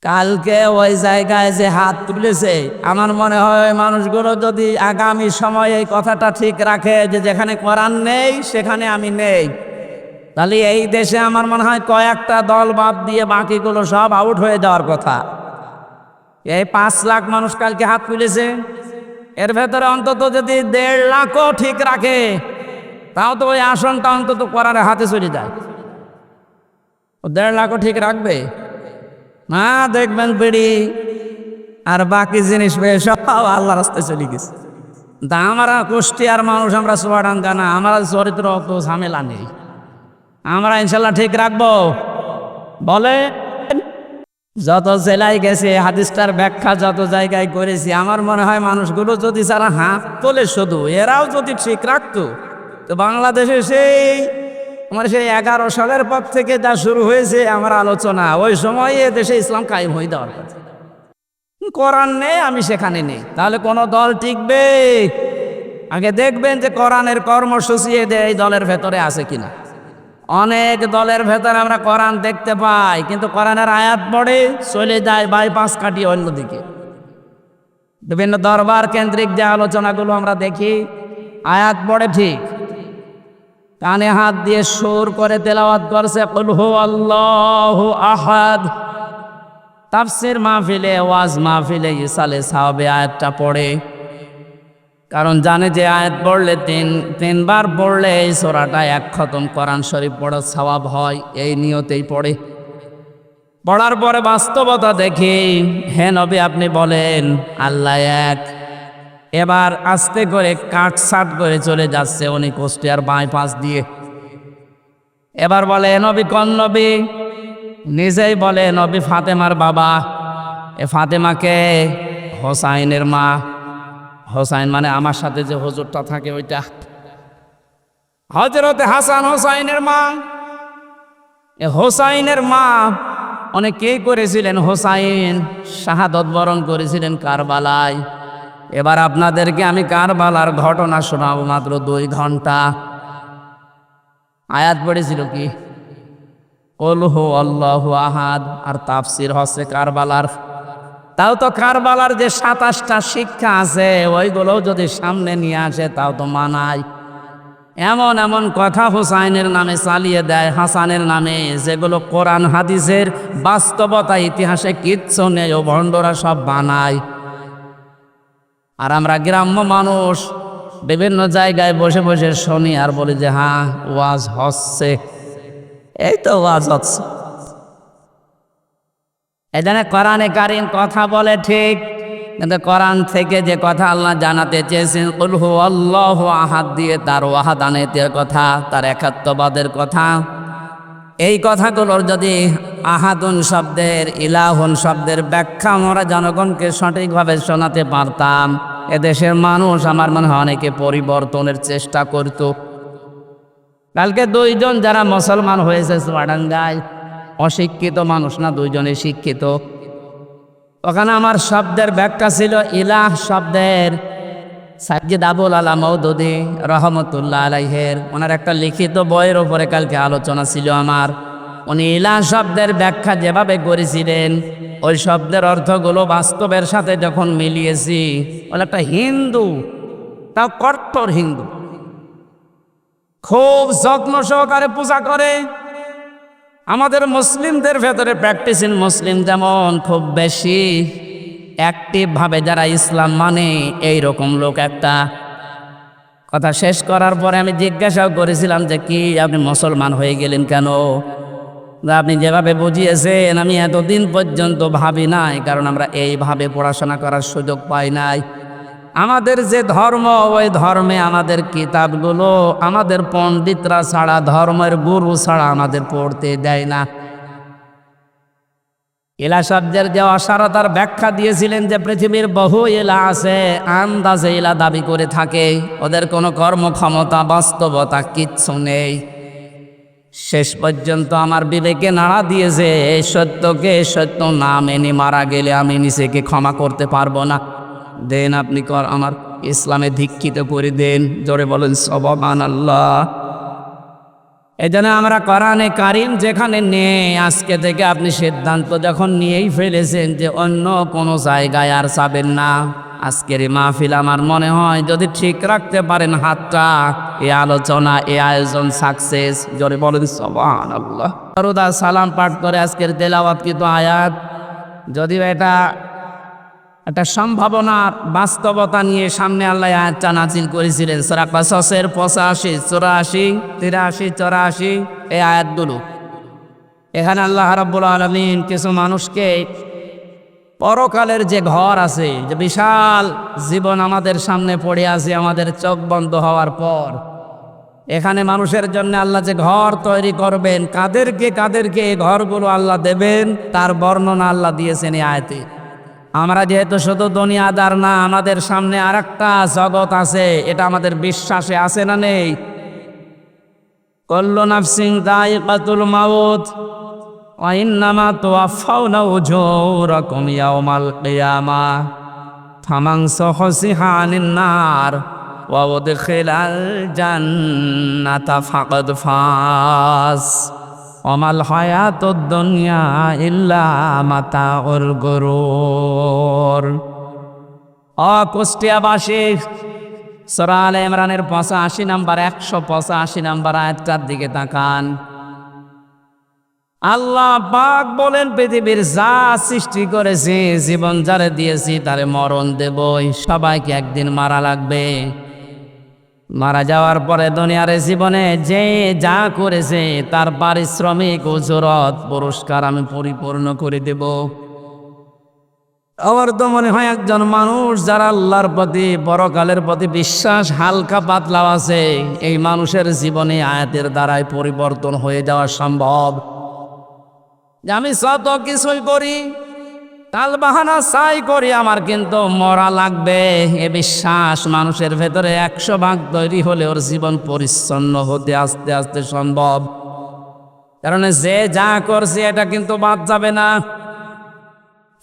কালকে ওই জায়গায় যে হাত তুলেছে, আমার মনে হয় ওই মানুষগুলো যদি আগামী সময়ে এই কথাটা ঠিক রাখে যে যেখানে কোরআন নেই সেখানে আমি নেই, তাহলে এই দেশে আমার মনে হয় কয়েকটা দল বাদ দিয়ে বাকিগুলো সব আউট হয়ে যাওয়ার কথা। এই 5 লাখ মানুষ কালকে হাত তুলেছে, এর ভেতরে অন্তত যদি 1.5 লাখও ঠিক রাখে, তাও তো ওই আসনটা অন্তত কোরআনের হাতে চলে যায়। ও 1.5 লাখও ঠিক রাখবে না, দেখবেন বিড়ি আর বাকি জিনিস পেয়ে সব আল্লাহ রাস্তায় চলে গেছে। তা আমরা কুষ্টিয়ার মানুষ, আমরা চুয়াডাঙ্গা না, আমরা চরিত্র অত ঝামেলা নেই, আমরা ইনশাল্লাহ ঠিক রাখবো। বলে যত জেলায় গেছে, হাদিসটার ব্যাখ্যা যত জায়গায় করেছি, আমার মনে হয় মানুষগুলো যদি যারা হাত তোলে শুধু এরাও যদি ঠিক রাখতো, তো বাংলাদেশে সেই 11 সালের পর থেকে যা শুরু হয়েছে আমার আলোচনা, ওই সময় এ দেশে ইসলাম কায়েম হয়ে দেওয়ার কথা। কোরআন নেই, আমি সেখানে নেই, তাহলে কোনো দল টিকবে? আগে দেখবেন যে কোরআনের কর্মসূচি এই দলের ভেতরে আছে কিনা। অনেক দলের ভেতরে আমরা কোরআন দেখতে পাই, কিন্তু কোরআনের আয়াত পড়ে চলে যায় বাইপাস কাটিয়ে অন্যদিকে। বিভিন্ন দরবার কেন্দ্রিক যে আলোচনাগুলো আমরা দেখি, আয়াত পড়ে ঠিক, কানে হাত দিয়ে সুর করে তেলাওয়াত করছে কুল হুয়াল্লাহু আহাদ। তাফসীর মাহফিলে, ওয়াজ মাহফিলে ইসালে সাহাবে আয়াতটা পড়ে, কারণ জানে যে আয়াত পড়লে তিনবার পড়লে এই সূরাটা 1 খতম কোরআন শরীফ পড়ার সওয়াব হয়, এই নিয়তেই পড়ে। পড়ার পরে বাস্তবতা দেখি, হে নবী আপনি বলেন আল্লাহ এক। এবার আস্তে করে কাটসাট করে চলে যাচ্ছে উনি কুষ্টিয়ার বাইপাস দিয়ে। এবার বলে নবী কোন নবী? নিজেই বলে নবী ফাতেমার বাবা। এ ফাতেমাকে হোসাইনের মা। হোসাইন মানে আমার সাথে যে হুজুরটা থাকে ওইটা, হযরতে হাসান হোসাইনের মা। এ হোসাইনের মা অনেকেই করেছিলেন, হোসাইন শাহাদত বরণ করেছিলেন কারবালায়। এবার আপনাদেরকে আমি কারবালার ঘটনা শোনাবো, মাত্র 2 ঘন্টা। আয়াত পড়েছিল কি? কুল হুয়াল্লাহু আহাদ, আর তাফসীর হচ্ছে কারবালার। তাও তো কারবালার যে 27টা শিক্ষা আছে, ওইগুলো যদি সামনে নিয়ে আসে তাও তো মানায়। এমন এমন কথা হুসাইনের নামে চালিয়ে দেয়, হাসানের নামে, যেগুলো কোরআন হাদিসের বাস্তবতা ইতিহাসে কিচ্ছু নেই, ও ভণ্ডরা সব বানায়। আর আমরা গ্রাম্য মানুষ বিভিন্ন জায়গায় বসে বসে শুনি আর বলি যে হ্যাঁ ওয়াজ হচ্ছে, এই তো ওয়াজ হচ্ছে। এই জন্য কোরআনে কারীম কথা বলে ঠিক, কিন্তু কোরআন থেকে যে কথা আল্লাহ জানাতে চেয়েছেন কুল হুয়াল্লাহু আহাদ দিয়ে তার ওয়াহাদানিয়তের কথা, তার একাত্মবাদের কথা, এই কথাগুলোর যদি আহাদুন শব্দের, ইলাহুন শব্দের ব্যাখ্যা আমরা জনগণকে সঠিকভাবে শোনাতে পারতাম, এদেশের মানুষ আমার মনে হয় অনেকে পরিবর্তনের চেষ্টা করত। কালকে 2 জন যারা মুসলমান হয়েছে চুয়াডাঙ্গায়, অশিক্ষিত মানুষ না, 2 জনে শিক্ষিত। ওখানে আমার শব্দের ব্যাখ্যা ছিল ইলাহ শব্দের সাইয়্যিদ আবুল আলা মওদুদী রহমতুল্লাহ আলাইহের, ওনার একটা লিখিত বইয়ের ওপরে কালকে আলোচনা ছিল আমার। উনি ইলাহ শব্দের ব্যাখ্যা যেভাবে করেছিলেন, ওই শব্দের অর্থগুলো বাস্তবের সাথে যখন মিলিয়েছি, বলে একটা হিন্দু, তাও কট্টর হিন্দু, খুব যত্ন সহকারে পূজা করে। আমাদের মুসলিমদের ভেতরে প্র্যাকটিসিং মুসলিম যেমন খুব বেশি অ্যাক্টিভ ভাবে যারা ইসলাম মানে, এই রকম লোক একটা কথা শেষ করার পরে আমি জিজ্ঞাসাও করেছিলাম যে কি আপনি মুসলমান হয়ে গেলেন কেন? আপনি যেভাবে বুঝিয়েছেন আমি এতদিন পর্যন্ত ভাবি নাই, কারণ আমরা এইভাবে পড়াশোনা করার সুযোগ পাই নাই। আমাদের যে ধর্ম, ওই ধর্মে আমাদের কিতাবগুলো আমাদের পণ্ডিতরা ছাড়া, ধর্মের গুরু ছাড়া আমাদের পড়তে দেয় না। ইলা শব্দের যে অসারতার ব্যাখ্যা দিয়েছিলেন যে পৃথিবীর বহু ইলা আছে, আন্দাজে ইলা দাবি করে থাকে, ওদের কোনো কর্মক্ষমতা বাস্তবতা কিচ্ছু নেই। শেষ পর্যন্ত আমার বিবেকে নাড়া দিয়েছে এই সত্যকে সত্য না মেনে মারা গেলে আমি নিজেকে ক্ষমা করতে পারবো না। দেন আপনি আমার ইসলামে দীক্ষিত করে দেন। জোরে বলেন সুবহানাল্লাহ। এই জন্য আমরা কোরআনে কারিম যেখানে নেই, আজকে থেকে আপনি সিদ্ধান্ত যখন নিয়েই ফেলেছেন যে অন্য কোনো জায়গায় আর যাবেন না, আজকের এই মাহফিল আমার মনে হয় যদি ঠিক রাখতে পারেন হাতটা, এই আলোচনা এই আয়োজন সাকসেস। জোরে বলেন সুবহানাল্লাহ। দরুদ আর সালাম পাঠ করে আজকের তেলাওয়াতকৃত আয়াত, যদিও এটা একটা সম্ভাবনার বাস্তবতা নিয়ে সামনে আল্লাহ আয়াতটা নাজিল করেছিলেন সূরা কাসাসের 85, 84, 83, 84 এই আয়াতগুলো। এখানে আল্লাহ রাব্বুল আলামিন কিছু মানুষকে পরকালের যে ঘর আছে, যে বিশাল জীবন আমাদের সামনে পড়ে আছে আমাদের চোখ বন্ধ হওয়ার পর, এখানে মানুষের জন্য আল্লাহ যে ঘর তৈরি করবেন, কাদেরকে এই ঘরগুলো আল্লাহ দেবেন তার বর্ণনা আল্লাহ দিয়েছেন এই আয়াতে। আমরা যেহেতু শুধু দুনিয়াদার না, আমাদের সামনে আরেকটা জগৎ আছে, এটা আমাদের বিশ্বাসে আছে না নেই? কুল্লু নাফসিন যায়িকাতুল মাউত ওয়া ইন্নামা তুওয়াফাউনা উজুরাকুম ইয়াওমাল কিয়ামাহ ফামান যুহজিহা আনিন নার ওয়া উদখিলাল জান্নাতা ফাকাদ ফাজ ওমাল হায়াতুদ দুনিয়া ইল্লা মাতাউল গুরুর। কুষ্টিয়াবাসী সূরা আলে ইমরানের 85 নাম্বার 185 নাম্বার আয়াতটার দিকে তাকান। আল্লাহ পাক বলেন পৃথিবীর যা সৃষ্টি করেছি, জীবন যারে দিয়েছি তারে মরণ দেবই, সবাইকে একদিন মারা লাগবে। মারা যাওয়ার পরে দুনিয়ার জীবনে যে যা করেছে তার পারিশ্রমিক উজরত পুরস্কার আমি পরিপূর্ণ করে দেব। আমার তো মনে হয় একজন মানুষ যারা আল্লাহর প্রতি পরকালের প্রতি বিশ্বাস হালকা পাতলা আছে, এই মানুষের জীবনে আয়াতের দ্বারাই পরিবর্তন হয়ে যাওয়া সম্ভব। যে আমি যত কিছুই করি, তাল বাহানা চাই করি, আমার কিন্তু মরা লাগবে, এ বিশ্বাস মানুষের ভেতরে 100 ভাগ তৈরি হলে ওর জীবন পরিচ্ছন্ন হতে আস্তে আস্তে সম্ভব। কারণ যে যা করছে এটা কিন্তু বাদ যাবে না।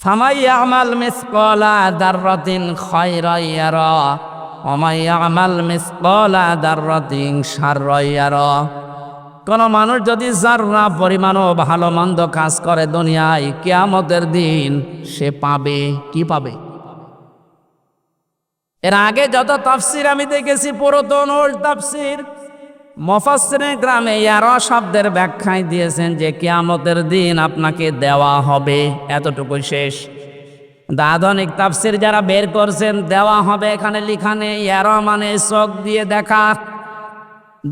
ফামাই ইয়ামাল মিসকালা দাররাতিন খায়রান ইয়ারা ওয়া মাই ইয়ামাল মিসকালা দাররাতিন শাররান ইয়ারা। কোন মানুষ যদি যারা পরিমাণও ভালো মন্দ কাজ করে দুনিয়ায়, কিয়ামতের দিন সে পাবে কি পাবে? এর আগে যত তাফসির আমি দেখেছি, পুরাতন ওল্ড তাফসির, মুফাসসিরিন গ্রামে ইয়ারা শব্দের ব্যাখ্যায় দিয়েছেন যে কিয়ামতের দিন আপনাকে দেওয়া হবে, এতটুকুই শেষ। আধুনিক তাফসির যারা বের করছেন, দেওয়া হবে এখানে লেখা নেই, ইয়ারা মানে চোখ দিয়ে দেখা।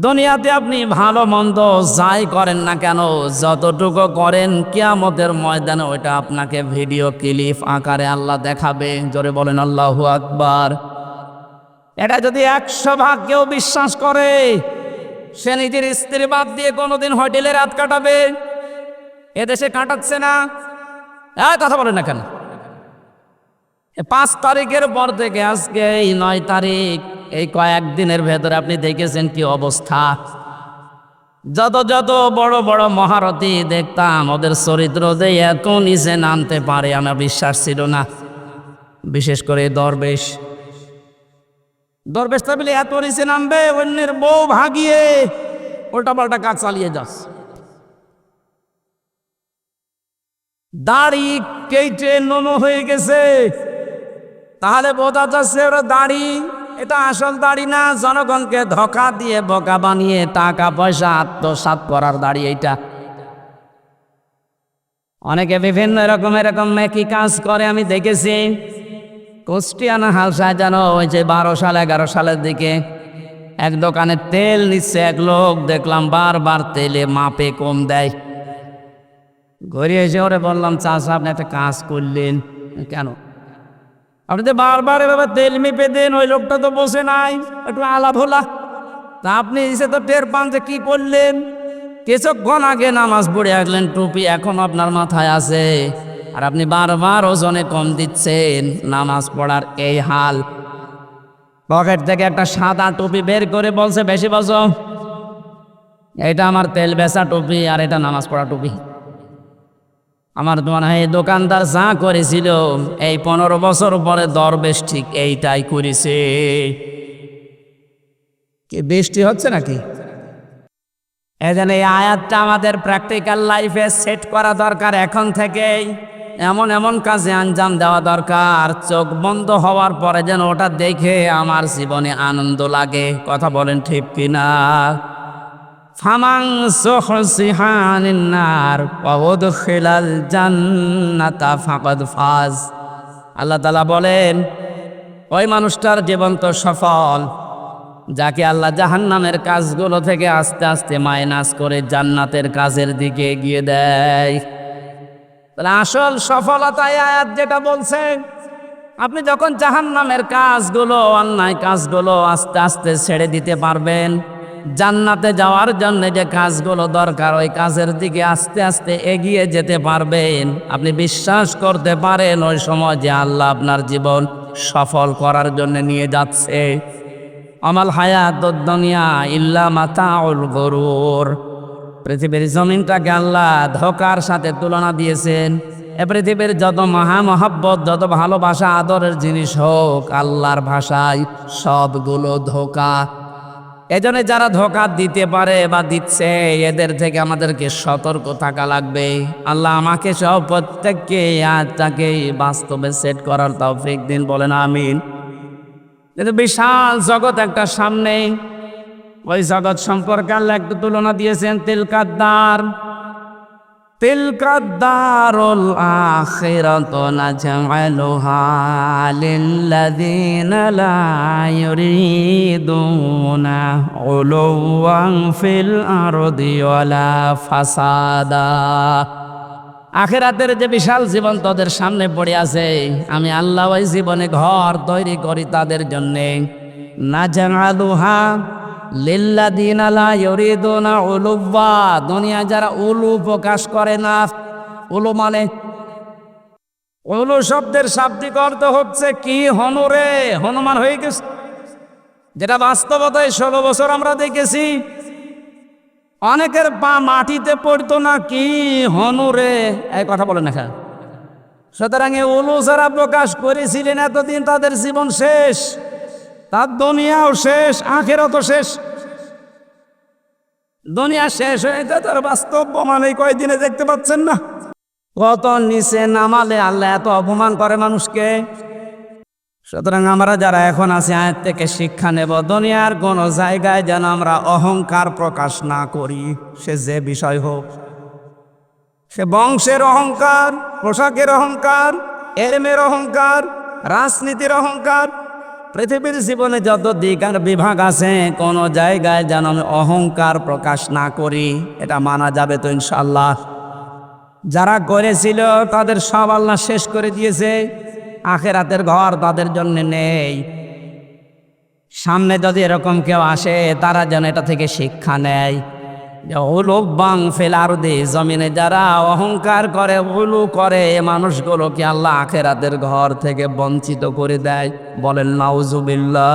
দুনিয়াতে আপনি ভালো মন্দ যাই করেন না কেন, যতটুকু করেন কিয়ামতের ময়দানে ওইটা আপনাকে ভিডিও ক্লিপ আকারে আল্লাহ দেখাবে। জোরে বলেন আল্লাহু আকবার। এটা যদি 100 ভাগ কেউ বিশ্বাস করে, সে নিজের স্ত্রী বাদ দিয়ে কোনোদিন হোটেলে রাত কাটাবে? এদেশে কাটাচ্ছে না, কথা বলেন না কেন? 5 তারিখের পর থেকে আজকে এই 9 তারিখ, এই কয়েকদিনের ভেতরে আপনি দেখেছেন কি অবস্থা। যত যত বড় বড় মহারথী দেখতাম, ওদের চরিত্র যে এত নিচে নামতে পারে আমার বিশ্বাস ছিল না। বিশেষ করে দরবেশ বলে এত নিচে নামবে, অন্যের বউ ভাগিয়ে উল্টা পাল্টা কাজ চালিয়ে যাচ্ছে। দাড়ি কেটে নোনো হয়ে গেছে, তাহলে বোঝা যাচ্ছে ওরা দাড়ি, এটা আসল দাড়ি না, জনগণকে ধোঁকা দিয়ে বোকা বানিয়ে টাকা পয়সা আত্মসাৎ করার দাড়ি এইটা। অনেকে বিভিন্ন এরকম মেকি কাজ করে আমি দেখেছি। কুষ্টিয়ানা হালসায় যেন ওই যে 12 সাল 11 সালের দিকে এক দোকানে তেল নিচ্ছে এক লোক, দেখলাম বারবার তেলে মাপে কম দেয়। ঘুরে এসে ওরে বললাম, চাচা আপনি একটা কাজ করলেন কেন? আপনি তো বারবার এভাবে তেল মেপে দেন, ওই লোকটা তো বসে নাই, একটু আলাপ হলা। তা আপনি এসে তো টের পান যে কি করলেন। কিছুক্ষণ আগে নামাজ পড়ে আসলেন, টুপি এখন আপনার মাথায় আছে, আর আপনি বারবার ওজনে কম দিচ্ছেন। নামাজ পড়ার এই হাল। পকেট থেকে একটা সাদা টুপি বের করে বলছে, বেশি বসো, এটা আমার তেল বেচা টুপি আর এটা নামাজ পড়া টুপি। আমার মনে হয় দোকানদার যা করেছিল এই 15 বছর পরে দরবেশ ঠিক এইটাই করেছে। কি বৃষ্টি হচ্ছে নাকি? এজন্য এই আয়াতটা আমাদের প্র্যাকটিক্যাল লাইফে সেট করা দরকার। এখন থেকেই এমন এমন কাজে আঞ্জাম দেওয়া দরকার, চোখ বন্ধ হওয়ার পরে যেন ওটা দেখে আমার জীবনে আনন্দ লাগে। কথা বলেন ঠিক কিনা? ফামাং সুহসিহানিন নার ওয়া উদখিলাল জান্নাতা ফাকাদ ফাজ। আল্লাহ তাআলা বলেন, ওই মানুষটার জীবন তো সফল যাকে আল্লাহ জাহান্নামের কাজগুলো থেকে আস্তে আস্তে মাইনাস করে জান্নাতের কাজের দিকে এগিয়ে দেয়। তাহলে আসল সফলতা এই আয়াত যেটা বলছে, আপনি যখন জাহান্নামের কাজগুলো, অন্যায় কাজগুলো আস্তে আস্তে ছেড়ে দিতে পারবেন, জান্নাতে যাওয়ার জন্য যে কাজগুলো দরকার ওই কাজের দিকে আস্তে আস্তে এগিয়ে যেতে পারবেন, আপনি বিশ্বাস করতে পারেন ওই সময় যে আল্লাহ আপনার জীবন সফল করার জন্য নিয়ে যাচ্ছে। আমাল হায়াতুদ দুনিয়া ইল্লা মাতাউল গুরুর। পৃথিবীর জমিনটাকে আল্লাহ ধোঁকার সাথে তুলনা দিয়েছেন। এ পৃথিবীর যত মহামহব্বত, যত ভালোবাসা, আদরের জিনিস হোক, আল্লাহর ভাষায় সবগুলো ধোঁকা। এজন্য যারা ধোঁকা দিতে পারে বা দিচ্ছে, এদের থেকে আমাদেরকে সতর্ক থাকা লাগবে। আল্লাহ আমাকে সব প্রত্যেককে আজটাকে বাস্তবে সেট করার তৌফিক দিন, বলেন আমিন। কিন্তু বিশাল জগৎ একটা সামনে, ওই জগৎ সম্পর্কে আল্লাহ একটু তুলনা দিয়েছেন। তিলকাদ্দারুল আখিরাতু নাজআলুহা লিল্লাযীনা লা ইউরিদুনা উলুওয়ান ফিল আরদি ওয়ালা ফাসাদা। আখিরাতের যে বিশাল জীবন তাদের সামনে পড়ে আছে, আমি আল্লাহ ওই জীবনে ঘর তৈরি করি তাদের জন্যে। নাজআলুহা লিল্লাযীনা লা ইউরিদুনা উলুওয়া। দুনিয়া যারা উলু প্রকাশ করে না, উলু মানে, উলু শব্দের শাব্দিক অর্থ হচ্ছে কি? হনুরে, হনুমান হয়ে গেছে। যেটা বাস্তবতায় 16 বছর আমরা দেখেছি, অনেকের পা মাটিতে পড়তো না, কি হনুরে, এই কথা বলে না। সুতরাং উলু যারা প্রকাশ করেছিলেন এতদিন, তাদের জীবন শেষ, তার দুনিয়াও শেষ, আখিরাতও শেষ। দুনিয়া শেষ হয়েছে, তার বাস্তব প্রমাণ এই কয়েকদিনে দেখতে পাচ্ছেন না। কত নিচে নামালে আল্লাহ এত অপমান করে মানুষকে। সুতরাং আমরা যারা এখন আছি, আয়াত থেকে শিক্ষা নেব, দুনিয়ার কোন জায়গায় যেন আমরা অহংকার প্রকাশ না করি, সে যে বিষয় হোক। সে বংশের অহংকার, পোশাকের অহংকার, এলেমের অহংকার, রাজনীতির অহংকার, পৃথিবীর জীবনে যত দিক আর বিভাগ আছে, কোন জায়গায় যেন আমি অহংকার প্রকাশ না করি। এটা মানা যাবে তো ইনশাআল্লাহ? যারা করেছিল তাদের সব আল্লাহ শেষ করে দিয়েছে। আখিরাতের ঘর তাদের জন্য নেই। সামনে যদি এরকম কেউ আসে, তারা যেন এটা থেকে শিক্ষা নেয়। উলুওয়ান ফিল আরদি, জমিনে যারা অহংকার করে, উলু করে, মানুষগুলোকে আল্লাহ আখিরাতের ঘর থেকে বঞ্চিত করে দেয়। বলেন নাউজুবিল্লাহ।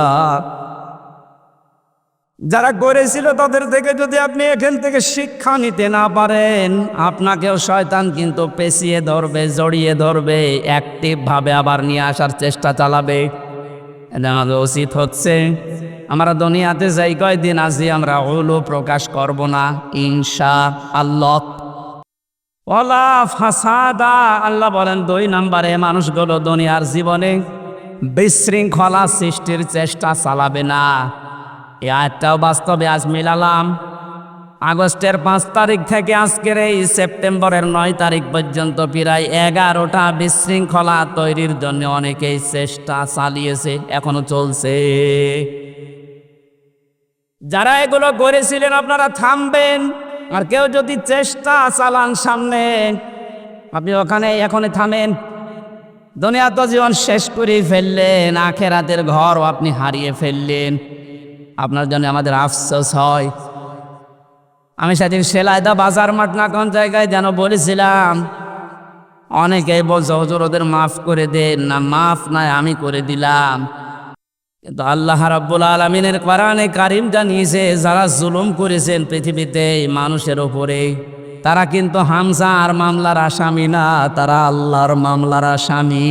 যারা করেছিল তাদের থেকে যদি আপনি এখান থেকে শিক্ষা নিতে না পারেন, আপনাকেও শয়তান কিন্তু পেঁচিয়ে ধরবে, জড়িয়ে ধরবে, অ্যাক্টিভ ভাবে আবার নিয়ে আসার চেষ্টা চালাবে। আমাদের উচিত হচ্ছে আমরা দুনিয়াতে যাই কয়দিন আছি, আমরা উলু প্রকাশ করব না ইনশাআল্লাহ। ওয়ালা ফাসাদা, আল্লাহ বলেন 2 নম্বরে মানুষগুলো দুনিয়ার জীবনে বিশৃঙ্খলা সৃষ্টির চেষ্টা চালাবে না। এই আয়াতটাও বাস্তবে আজ মিলালাম। আগস্টের 5 তারিখ থেকে আজকের এই সেপ্টেম্বরের 9 তারিখ পর্যন্ত প্রায় 11টা বিশৃঙ্খলা তৈরির জন্য অনেকেই চেষ্টা চালিয়েছে, এখনো চলছে। যারা এগুলো করেছিলেন আপনারা থামবেন, আর কেউ যদি চেষ্টা চালান সামনে, আপনি ওখানে এখনই থামেন। দুনিয়া তো জীবন শেষ করে ফেললেন, আখেরাতের ঘরও আপনি হারিয়ে ফেললেন। আপনার জন্য আমাদের আফসোস হয়। আমি সেদিন সেলাইদা বাজার মাঠ না কোন জায়গায় যেন বলেছিলাম, অনেকেই বলছে হুজুর ওদের মাফ করে দেন না, মাফ নাই আমি করে দিলাম। কিন্তু আল্লাহ রাব্বুল আলামিনের কোরআনে কারীম জানিয়েছে যারা জুলুম করেছেন পৃথিবীতে মানুষের উপরে, তারা কিন্তু হামজা আর মামলার আসামি না, তারা আল্লাহর মামলার আসামি।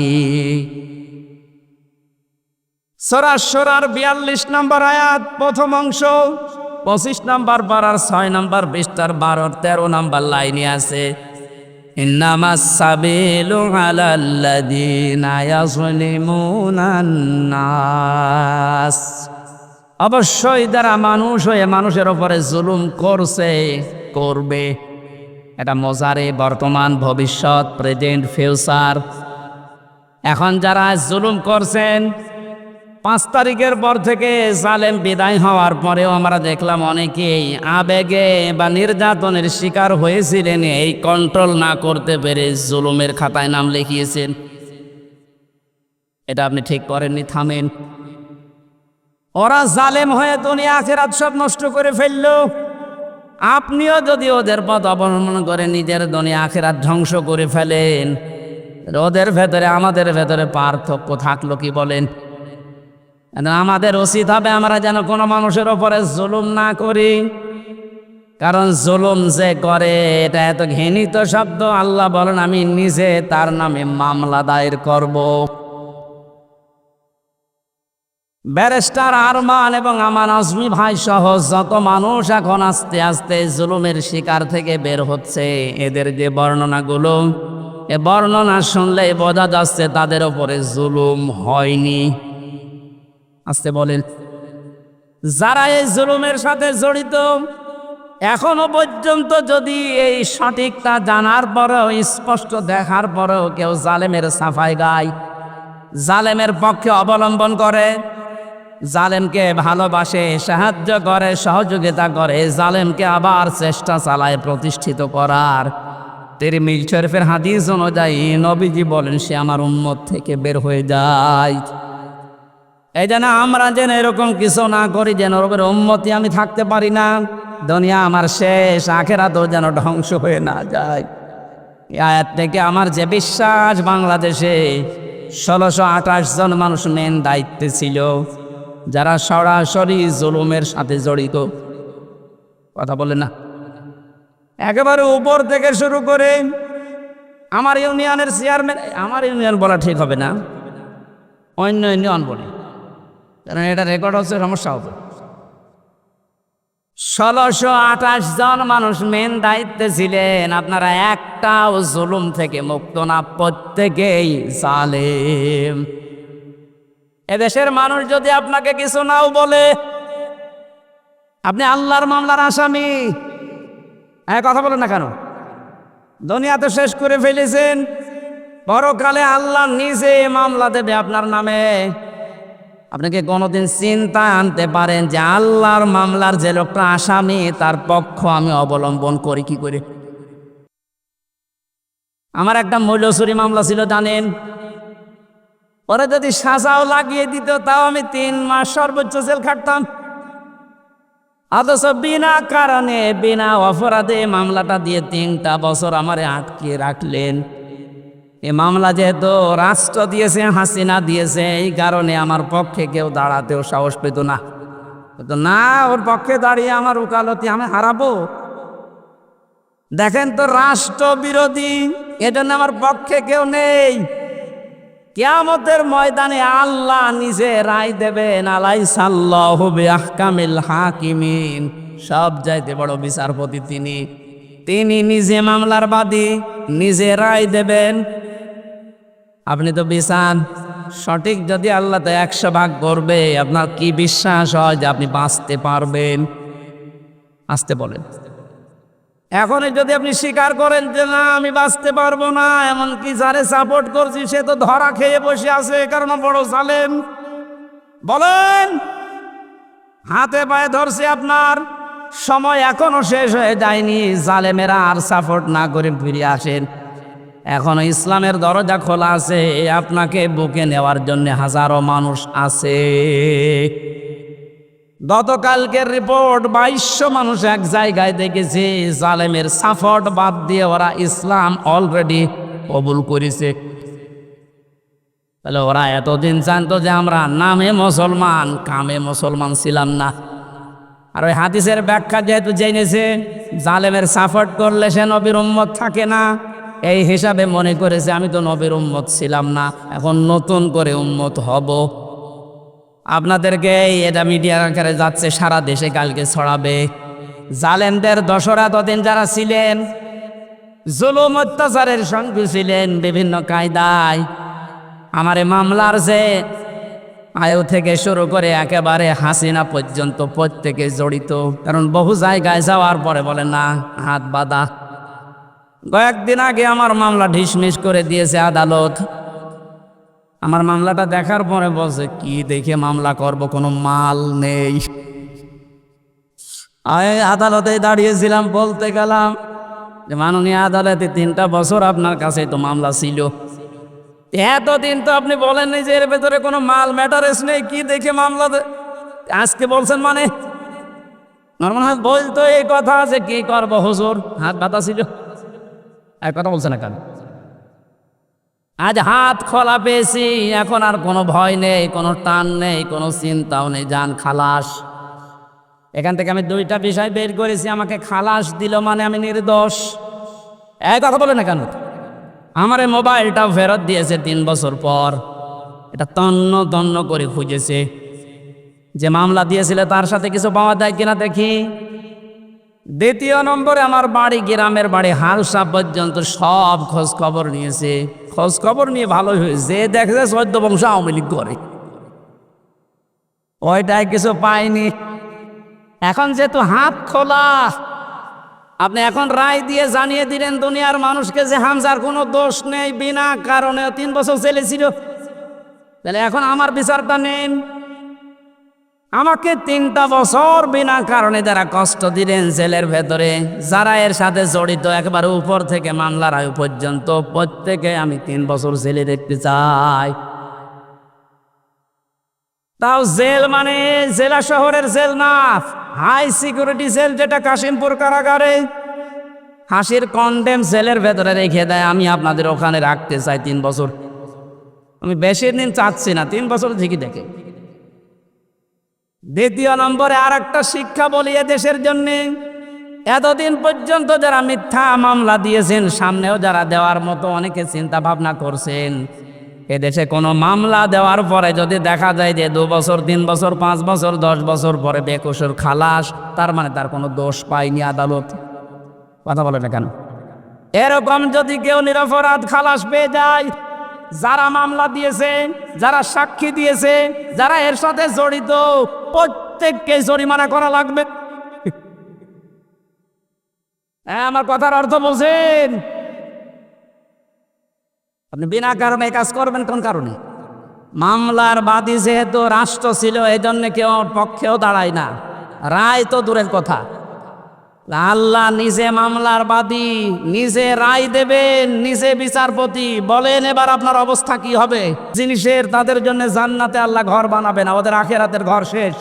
সূরা শুরার 42 নম্বর আয়াত প্রথম অংশ, 25 নম্বর পারার 6 নম্বর পৃষ্ঠার 12-13 নম্বর লাইনে আছে, ইন্নামাস সাবিলু আলাল্লাযীনা ইয়াযলিমুনান নাস। অবশ্যই যারা মানুষ হয়ে মানুষের উপরে জুলুম করছে, করবে, এটা মোজারে, বর্তমান, ভবিষ্যৎ, প্রেজেন্ট, ফিউচার। এখন যারা জুলুম করছেন, 5 তারিখের পর থেকে জালেম বিদায় হওয়ার পরেও আমরা দেখলাম অনেকেই আবেগে বা নির্যাতনের শিকার হয়েছিলেন, এই কন্ট্রোল না করতে পেরে জুলুমের খাতায় নাম লিখিয়েছেন। এটা আপনি ঠিক করেননি, থামেন। ওরা জালেম হয়ে দুনিয়া আখিরাত সব নষ্ট করে ফেলল, আপনিও যদি ওদের পথ অবলম্বন করে নিজের দুনিয়া আখিরাত ধ্বংস করে ফেলেন, ওদের ভেতরে আমাদের ভেতরে পার্থক্য থাকলো কি বলেন? আমাদের উচিত হবে আমরা যেন কোনো মানুষের ওপরে জুলুম না করি, কারণ জুলুম যে করে এটা এত ঘৃণিত শব্দ। আল্লাহ বলেন আমি নিজে তার নামে মামলা দায়ের করব। ব্যারিস্টার আরমান এবং আমান আজমি ভাই সহ যত মানুষ এখন আস্তে আস্তে জুলুমের শিকার থেকে বের হচ্ছে, এদের যে বর্ণনাগুলো, এ বর্ণনা শুনলেই বোঝা যাচ্ছে তাদের ওপরে জুলুম হয়নি। আসতে বলেন, যারা এই জুলুমের সাথে জড়িত এখনো পর্যন্ত যদি এই সঠিকটা জানার পরেও, স্পষ্ট দেখার পরেও কেউ জালেমের সাফাই গায়, জালেমের পক্ষে অবলম্বন করে, জালেমকে ভালোবাসে, সাহায্য করে, সহযোগিতা করে, জালেমকে আবার চেষ্টা চালায় প্রতিষ্ঠিত করার, তিরমিজি শরীফের হাদিস অনুযায়ী নবীজি বলেন সে আমার উম্মত থেকে বের হয়ে যায়। এই যেন আমরা যেন এরকম কিছু না করি, যেন রবের উম্মতি আমি থাকতে পারি না, দুনিয়া আমার শেষ, আখেরাতও যেন ধ্বংস হয়ে না যায়। এই আয়াত থেকে আমার যে বিশ্বাস, বাংলাদেশে 1628 জন মানুষ মেন দায়িত্বে ছিল যারা সরাসরি জুলুমের সাথে জড়িত। কথা বলে না, একেবারে উপর থেকে শুরু করে আমার ইউনিয়নের চেয়ারম্যান, আমার ইউনিয়ন বলা ঠিক হবে না, অন্য ইউনিয়ন বলে, কারণ এটা রেকর্ড হচ্ছে, সমস্যা হবে। 1628 জন মানুষ মেন দায়িত্বে ছিলেন। আপনারা একটাও জুলুম থেকে মুক্ত না, প্রত্যেকেই জালেম। এদেশের মানুষ যদি আপনাকে কিছু নাও বলে, আপনি আল্লাহর মামলার আসামি। কথা বলেন না কেন? দুনিয়াতে শেষ করে ফেলেছেন, পরকালে আল্লাহ নিজে মামলা দেবে আপনার নামে। আপনাকে কোনোদিন চিন্তা আনতে পারেন যে আল্লাহর মামলার যে লোকটা আসামি তার পক্ষ আমি অবলম্বন করি কি করে? আমার একটা মূল্যচুরি মামলা ছিল জানেন, পরে যদি সাজাও লাগিয়ে দিত তাও আমি 3 মাস সর্বোচ্চ জেল খাটতাম। অথচ বিনা কারণে বিনা অপরাধে মামলাটা দিয়ে 3টা বছর আমারে আটকে রাখলেন। এই মামলা যেহেতু রাষ্ট্র দিয়েছে, হাসিনা দিয়েছে, এই কারণে আমার পক্ষে কেউ দাঁড়াতেও সাহস পেত না। না, ওর পক্ষে দাঁড়িয়ে আমার উকালতি আমি হারাবো। দেখেন তো, রাষ্ট্র বিরোধী, এজন্য আমার পক্ষে কেউ নেই। কিয়ামতের ময়দানে আল্লাহ নিজে রায় দেবেন, আলাইসাল্লাহু বিআহকামিল হাকিমিন, সব চাইতে বড় বিচারপতি তিনি। তিনি নিজে মামলার বাদী, নিজে রায় দেবেন। আপনি তো বিচার সঠিক যদি আল্লাহ তো 100 ভাগ করবে, আপনার কি বিশ্বাস হয় যে আপনি বাঁচতে পারবেন? আসতে বলেন। এখন যদি আপনি স্বীকার করেন যে না আমি বাঁচতে পারবো না, এমনকি যারে সাপোর্ট করছি সে তো ধরা খেয়ে বসে আছে, কারণ বড় জালেম, বলেন হাতে পায়ে ধরছে আপনার, সময় এখনো শেষ হয়ে যায়নি। জালেমেরা আর সাপোর্ট না করে ফিরে আসেন, এখনো ইসলামের দরজা খোলা আছে, আপনাকে বুকে নেওয়ার জন্য হাজারো মানুষ আছে। গতকালকের রিপোর্ট 2200 মানুষ এক জায়গায় দেখেছে, জালেমের সাপোর্ট বাদ দিয়ে ওরা ইসলাম অলরেডি কবুল করেছে। তাহলে ওরা এতদিন জানতো যে আমরা নামে মুসলমান কামে মুসলমান ছিলাম না। আর ওই হাদিসের ব্যাখ্যা যেহেতু জেনেছে জালেমের সাপোর্ট করলে সে নবীর উম্মত থাকে না, এই হিসাবে মনে করেছে আমি তো নবীর উম্মত ছিলাম না, এখন নতুন করে উম্মত হব। আপনাদেরকে এটা মিডিয়ার আকারে যাচ্ছে, সারা দেশে কালকে ছড়াবে। জালেমদের দোসরা ততদিন যারা ছিলেন, জুলুম অত্যাচারের সঙ্গে ছিলেন বিভিন্ন কায়দায়, আমার মামলার যে আয়ু থেকে শুরু করে একেবারে হাসিনা পর্যন্ত প্রত্যেকে জড়িত। কারণ বহু জায়গায় যাওয়ার পরে বলে না হাত বাঁধা। কয়েকদিন আগে আমার মামলা ঢিসমিস করে দিয়েছে আদালত। আমার মামলাটা দেখার পরে বলছে কি দেখে মামলা করব, কোনো মাল নেই। আমি আদালতে দাঁড়িয়েছিলাম, বলতে গেলাম যে মাননীয় আদালতে 3টা বছর আপনার কাছে তো মামলা ছিল, এতদিন তো আপনি বলেননি যে এর ভেতরে কোনো মাল ম্যাটারেস নেই, কি দেখে মামলা আজকে বলছেন? মানে নর্মাল বলতো এই কথা যে কি করবো হুজুর, হাত বাতা ছিল, এক কথা বলছে না কেন? আজ হাত খোলা পেয়েছি, এখন আর কোনো ভয় নেই, কোনো টান নেই, কোনো চিন্তাও নেই, যান খালাস। এখান থেকে আমি 2টা বিষয় বের করেছি, আমাকে খালাস দিল মানে আমি নির্দোষ। এই কথা বলে না কেন? আমার এই মোবাইলটাও ফেরত দিয়েছে 3 বছর পর। এটা তন্ন তন্ন করে খুঁজেছে, যে মামলা দিয়েছিল তার সাথে কিছু পাওয়া যায় কিনা দেখি। দ্বিতীয় নম্বরে আমার বাড়ি, গ্রামের বাড়ি হালসা পর্যন্ত সব খোঁজ খবর নিয়েছে। খোঁজ খবর নিয়ে ভালোই হয়েছে, দেখেছে 14 বংশ আওয়ামী লীগ করে, ওইটাই কিছু পাইনি। এখন যেহেতু হাত খোলা, আপনি এখন রায় দিয়ে জানিয়ে দিলেন দুনিয়ার মানুষকে যে হামজার কোনো দোষ নেই, বিনা কারণে 3 বছর জেলে ছিল। তাহলে এখন আমার বিচারটা নেন। আমাকে 3টা বছর বিনা কারণে যারা কষ্ট দিলেন জেলের ভেতরে, যারা এর সাথে জড়িত একেবারে উপর থেকে মামলার আয়ু পর্যন্ত, প্রত্যেকে আমি 3 বছর জেলে দেখতে চাই। তাও জেল মানে জেলা শহরের জেল না, হাই সিকিউরিটি জেল, যেটা কাশিমপুর কারাগারে হাসির কন্ডেম জেলের ভেতরে রেখে দেয়। আমি আপনাদের ওখানে রাখতে চাই 3 বছর। আমি বেশি দিন চাচ্ছি না, 3 বছর ঠিকই দেখে। দ্বিতীয় নম্বরে আর একটা শিক্ষা বলি দেশের জন্যে, এতদিন পর্যন্ত যারা মিথ্যা মামলা দিয়েছেন, সামনেও যারা দেওয়ার মতো অনেকে চিন্তা ভাবনা করছেন, এদেশে কোনো মামলা দেওয়ার পরে যদি দেখা যায় যে 2 বছর 3 বছর 5 বছর 10 বছর পরে বেকসুর খালাস, তার মানে তার কোনো দোষ পায়নি আদালত। কথা বলে না কেন? এরকম যদি কেউ নিরপরাধ খালাস পেয়ে যায়, যারা মামলা দিয়েছে, যারা সাক্ষী দিয়েছে, যারা এর সাথে জড়িত, প্রত্যেককে জরিমানা করা লাগবে। আমার কথার অর্থ বলছেন? আপনি বিনা কারণে কাজ করবেন কোন কারণে? মামলার বাদী যেহেতু রাষ্ট্র ছিল, এই জন্য কেউ পক্ষেও দাঁড়ায় না, রায় তো দূরের কথা। আল্লাহ নিজে মামলার বাদী, নিজে রায় দেবেন, নিজে বিচারপতি। বলেন এবার আপনার অবস্থা কি হবে? জিনিসের তাদের জন্য জান্নাতে আল্লাহ ঘর বানাবে না, ওদের আখিরাতের ঘর শেষ।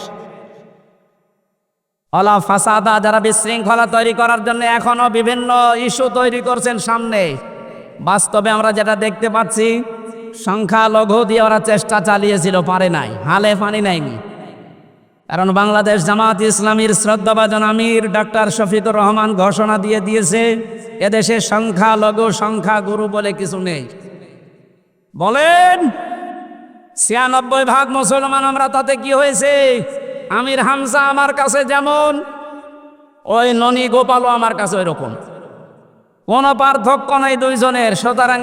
অলা ফাসাদা, যারা বিশৃঙ্খলা তৈরি করার জন্য এখনো বিভিন্ন ইস্যু তৈরি করছেন সামনে, বাস্তবে আমরা যেটা দেখতে পাচ্ছি, সংখ্যালঘু দিয়ে ওরা চেষ্টা চালিয়েছিল, পারে নাই, হালে পানি নাইনি। কারণ বাংলাদেশ জামাত ইসলামীর শ্রদ্ধাভাজন আমির ডক্টর শফিকুর রহমান ঘোষণা দিয়ে দিয়েছে, এদেশে সংখ্যালঘু সংখ্যাগুরু বলে কিছু নেই। বলেন 96% মুসলমান আমরা, তাতে কি হয়েছে? আমির হামজা আমার কাছে যেমন, ওই ননী গোপালও আমার কাছে ওই রকম, কোনো পার্থক্য নাই দুইজনের। সুতরাং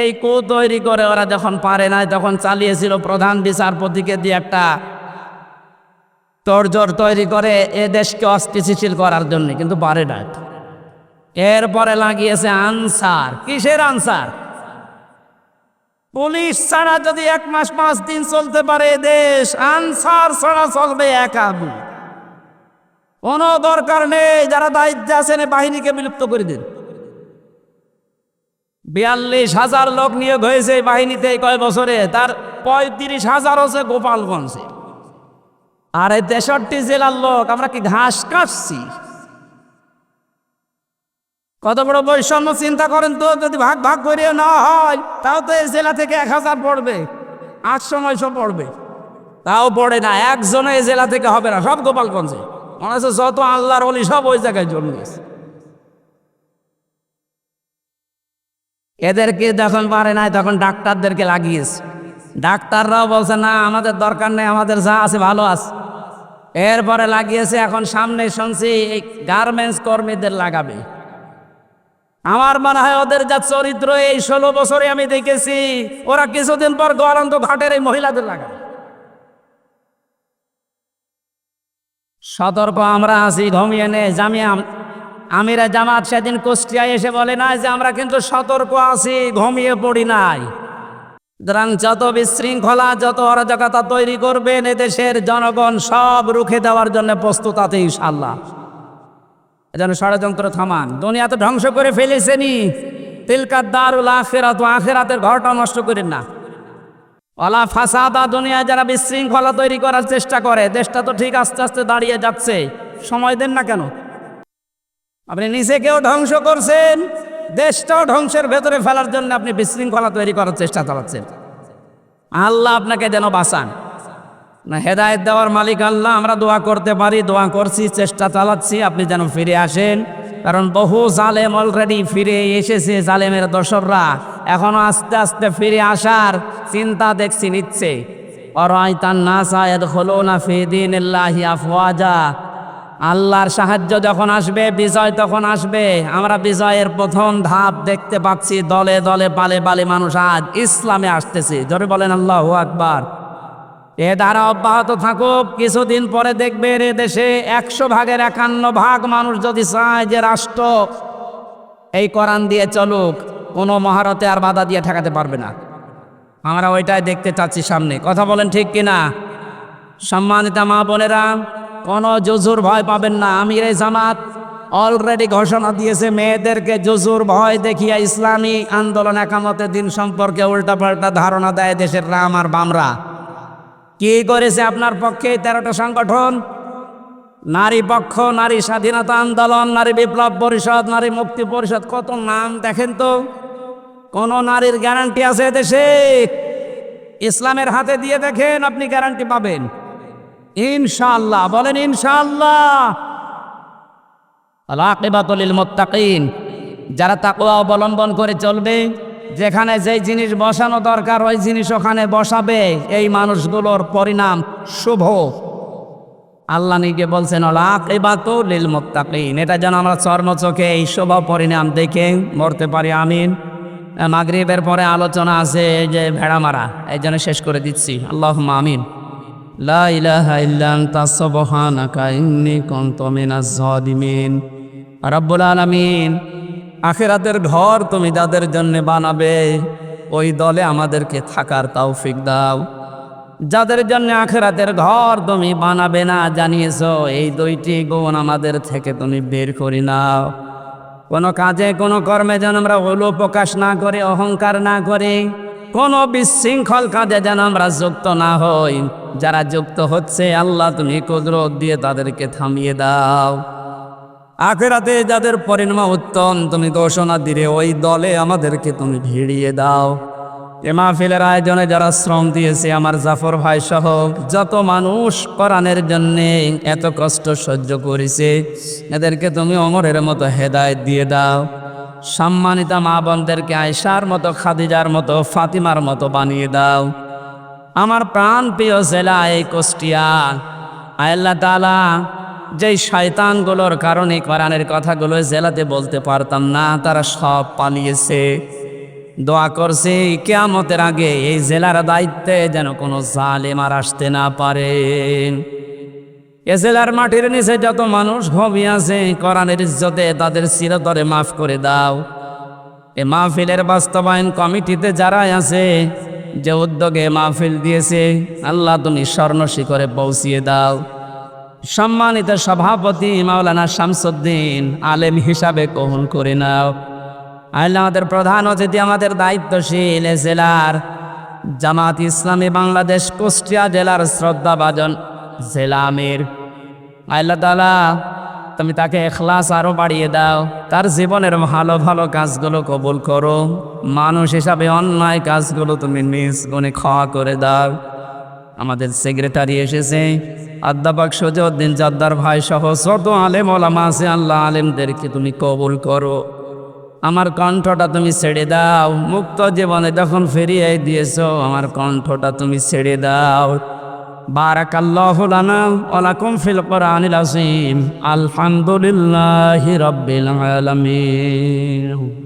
এই কু তৈরি করে ওরা যখন পারে নাই, তখন চালিয়েছিল প্রধান বিচারপতিকে দিয়ে একটা তোড়জোড় তৈরি করে এ দেশকে অস্থিতিশীল করার জন্য, কিন্তু পারে না। এরপরে লাগিয়েছে আনসার। কিসের আনসার? পুলিশ ছাড়া যদি 1 মাস 5 দিন চলতে পারে দেশ, আনসার ছাড়া চলবে একা। কোনো দরকার নেই, যারা দায়িত্বে আছেন বাহিনীকে বিলুপ্ত করে দিন। 42,000 লোক নিয়োগ হয়েছে এই বাহিনীতে এই কয় বছরে, তার 35,000 হচ্ছে গোপালগঞ্জে। আর এই 63 জেলার লোক, আমরা কি ঘাস কাটছি? কত বড় বৈষম্য চিন্তা করেন তো। যদি ভাগ ভাগ করে না হয় তাও তো এই জেলা থেকে 1000 পড়বে, 800-900 পড়বে, তাও পড়ে না। একজনে এই জেলা থেকে হবে না, সব গোপালগঞ্জে। মনে হচ্ছে যত আল্লাহর ওলি সব ওই জায়গায় জন্মেছে। এদেরকে যখন পারে নাই তখন ডাক্তারদেরকে লাগিয়েছে। ডাক্তাররাও বলছে না আমাদের দরকার নেই, আমাদের যা আছে ভালো আছে। এরপরে লাগিয়েছে, এখন সামনে শুনছি এই গার্মেন্টস কর্মীদের লাগাবে। আমার মনে হয় ওদের যা চরিত্র এই 16 বছরে আমি দেখেছি, ওরা কিছুদিন পর গোয়ালন্দ ঘাটের এই মহিলাদের লাগাবে। সতর্ক আমরা আছি, ঘুমিয়ে নে। জামিয়া আমিরা জামাত সেদিন কুষ্টিয়ায় এসে বলে না যে আমরা কিন্তু সতর্ক আছি, ঘুমিয়ে পড়ি নাই। সুতরাং যত বিশৃঙ্খলা, যত অরাজকতা তৈরি করবেন এদেশের জনগণ সব রুখে দেওয়ার জন্য প্রস্তুত আছে ইনশাআল্লাহ। এজন্য ষড়যন্ত্র থামান। দুনিয়া তো ধ্বংস করে ফেলেছেনি, তিলকা দারুল আখিরাত, আখিরাতের ঘরটা নষ্ট করেন না। ওয়ালা ফাসাদা, দুনিয়া যারা বিশৃঙ্খলা তৈরি করার চেষ্টা করে, দেশটা তো ঠিক আস্তে আস্তে দাঁড়িয়ে যাচ্ছে, সময় দেন না কেন? আপনি নিজেকেও ধ্বংস করছেন, দেশটাও ধ্বংসের ভেতরে ফেলার জন্য আপনি বিশৃঙ্খলা তৈরি করার চেষ্টা চালাচ্ছেন। আল্লাহ আপনাকে যেন বাঁচান। না, হেদায়েত দেওয়ার মালিক আল্লাহ। আমরা দোয়া করতে পারি, দোয়া করছি, চেষ্টা চালাচ্ছি, আপনি যেন ফিরে আসেন। কারণ বহু জালেম অলরেডি ফিরে এসেছে, জালেমের দোসররা এখনো আস্তে আস্তে ফিরে আসার চিন্তা দেখছি নিচ্ছে। অরাইতান নাসা ইয়াদখুলুনা ফি দীনিল্লাহি আফওয়াজা। আল্লাহর সাহায্য যখন আসবে, বিজয় তখন আসবে। আমরা বিজয়ের প্রথম ধাপ দেখতে পাচ্ছি, দলে দলে পালে পালে মানুষ আজ ইসলামে আসতেছে। জোরে বলেন আল্লাহু আকবার। এ দ্বারা অব্যাহত থাকুক, কিছুদিন পরে দেখবেন এ দেশে 100 ভাগের 51 ভাগ মানুষ যদি চায় যে রাষ্ট্র এই কোরআন দিয়ে চলুক, কোনো মহারতে আর বাধা দিয়ে ঠেকাতে পারবে না। আমরা ওইটাই দেখতে চাচ্ছি সামনে। কথা বলেন ঠিক কিনা? সম্মানিত মা বোনেরা, কোনো জুজুর ভয় পাবেন না। আমির জামাত অলরেডি ঘোষণা দিয়েছে, মেয়েদেরকে জুজুর ভয় দেখিয়া ইসলামী আন্দোলন একামতের দিন সম্পর্কে উল্টাপাল্টা ধারণা দেয় দেশের রাম আর বামরা। কি করেছে আপনার পক্ষে 13টা সংগঠন? নারী পক্ষ, নারী স্বাধীনতা আন্দোলন, নারী বিপ্লব পরিষদ, নারী মুক্তি পরিষদ, কত নাম দেখেন তো। কোন নারীর গ্যারান্টি আছে দেশে? ইসলামের হাতে দিয়ে দেখেন, আপনি গ্যারান্টি পাবেন ইনশাআল্লাহ। বলেন ইনশাআল্লাহ। আল আকিবাতু লিল মুত্তাকিন, যারা তাকওয়া অবলম্বন করে চলবে, যেখানে যেই জিনিস বসানো দরকার ওই জিনিস ওখানে বসাবে, এই মানুষগুলোর পরিণাম শুভ। আল্লাহ নিজে বলছেন আল আকিবাতু লিল মুত্তাকিন। এটা যেন আমরা চর্মচোখে এই শুভ পরিণাম দেখে মরতে পারি। আমিন। মাগরিবের পরে আলোচনা আছে যে ভেড়া মারা, এই জন্য শেষ করে দিচ্ছি। আল্লাহুম্মা আমিন। লা ইলাহা ইল্লা আনতা সুবহানাকা ইন্নী কুনতু মিনাজ জালিমিন। রব্বুল আলামিন, আখিরাতের ঘর তুমি যাদের জন্য বানাবে ওই দলে আমাদেরকে থাকার তৌফিক দাও। যাদের জন্য আখিরাতের ঘর তুমি বানাবে না জানিয়েছো, এই 2টি গুণ আমাদের থেকে তুমি বের করে নাও। কোনো কাজে কোনো কর্মে যেন আমরা ওলো প্রকাশ না করে, অহংকার না করে, কোনো বিশৃঙ্খল কাজে যেন আমরা যুক্ত না হই। যারা যুক্ত হচ্ছে আল্লাহ তুমি কুদরত দিয়ে তাদেরকে থামিয়ে দাও। আখিরাতে যাদের পরিণাম উত্তম তুমি ঘোষণা দিলে ওই দলে আমাদেরকে তুমি ভিড়িয়ে দাও। এ মাহফিলের আয়োজনে যারা শ্রম দিয়েছে, আমার জাফর ভাই সহ যত মানুষ কোরআনের জন্যে এত কষ্ট সহ্য করেছে, এদেরকে তুমি ওমরের মতো হেদায়েত দিয়ে দাও। সম্মানিতা মা বোনদেরকে আয়েশার মতো, খাদিজার মতো, ফাতিমার মতো বানিয়ে দাও। আমার প্রাণ প্রিয় জেলা এই কুষ্টিয়া, আল্লাহ তাআলা যেই শয়তানগুলোর কারণে কোরআনের কথাগুলো জেলাতে বলতে পারতাম না, তারা সব পালিয়েছে। দোয়া করছি কিয়ামতের আগে এই জেলার দায়িত্বে যেন কোনো জালেম আর আসতে না পারে। এ জেলার মাটির নিচে যত মানুষ ঘুমিয়ে আছে, কোরআনের ইজ্জতে তাদের চিরতরে মাফ করে দাও। এ এ মাহফিলের বাস্তবায়ন কমিটিতে যারাই আছে, যে উদ্যোগে মাহফিল দিয়েছে, আল্লাহ তুমি স্বর্ণ শিখরে পৌঁছিয়ে দাও। সম্মানিত সভাপতি মাওলানা শামসুদ্দিন আলেম হিসাবে কবুল করে নাও। আল্লাহ আমাদের প্রধান অতিথি, আমাদের দায়িত্বশীল জেলার জামাত ইসলামী বাংলাদেশ কুষ্টিয়া জেলার শ্রদ্ধাভাজন জেলা আমির, আল্লাহ তাআলা তুমি তাকে ইখলাস আরো বাড়িয়ে দাও, তার জীবনের ভালো ভালো কাজগুলো কবুল করো, মানুষ হিসাবে অন্যায় কাজগুলো তুমি নিজ গুণে ক্ষমা করে দাও। আমাদের সেক্রেটারি এসেছে অধ্যাপক সুজউদ্দিন জাদ্দার ভাই সহ যত আলেম ওলামা আছে, আল্লাহ আলেমদেরকে তুমি কবুল করো। আমার কণ্ঠটা তুমি ছেড়ে দাও, মুক্ত জীবনে যখন ফিরিয়ে দিয়েছো আমার কণ্ঠটা তুমি ছেড়ে দাও। বারাকাল্লাহু লানা ওয়া লাকুম ফিল কুরআনিল আযীম। আলহামদুলিল্লাহি রাব্বিল আলামিন।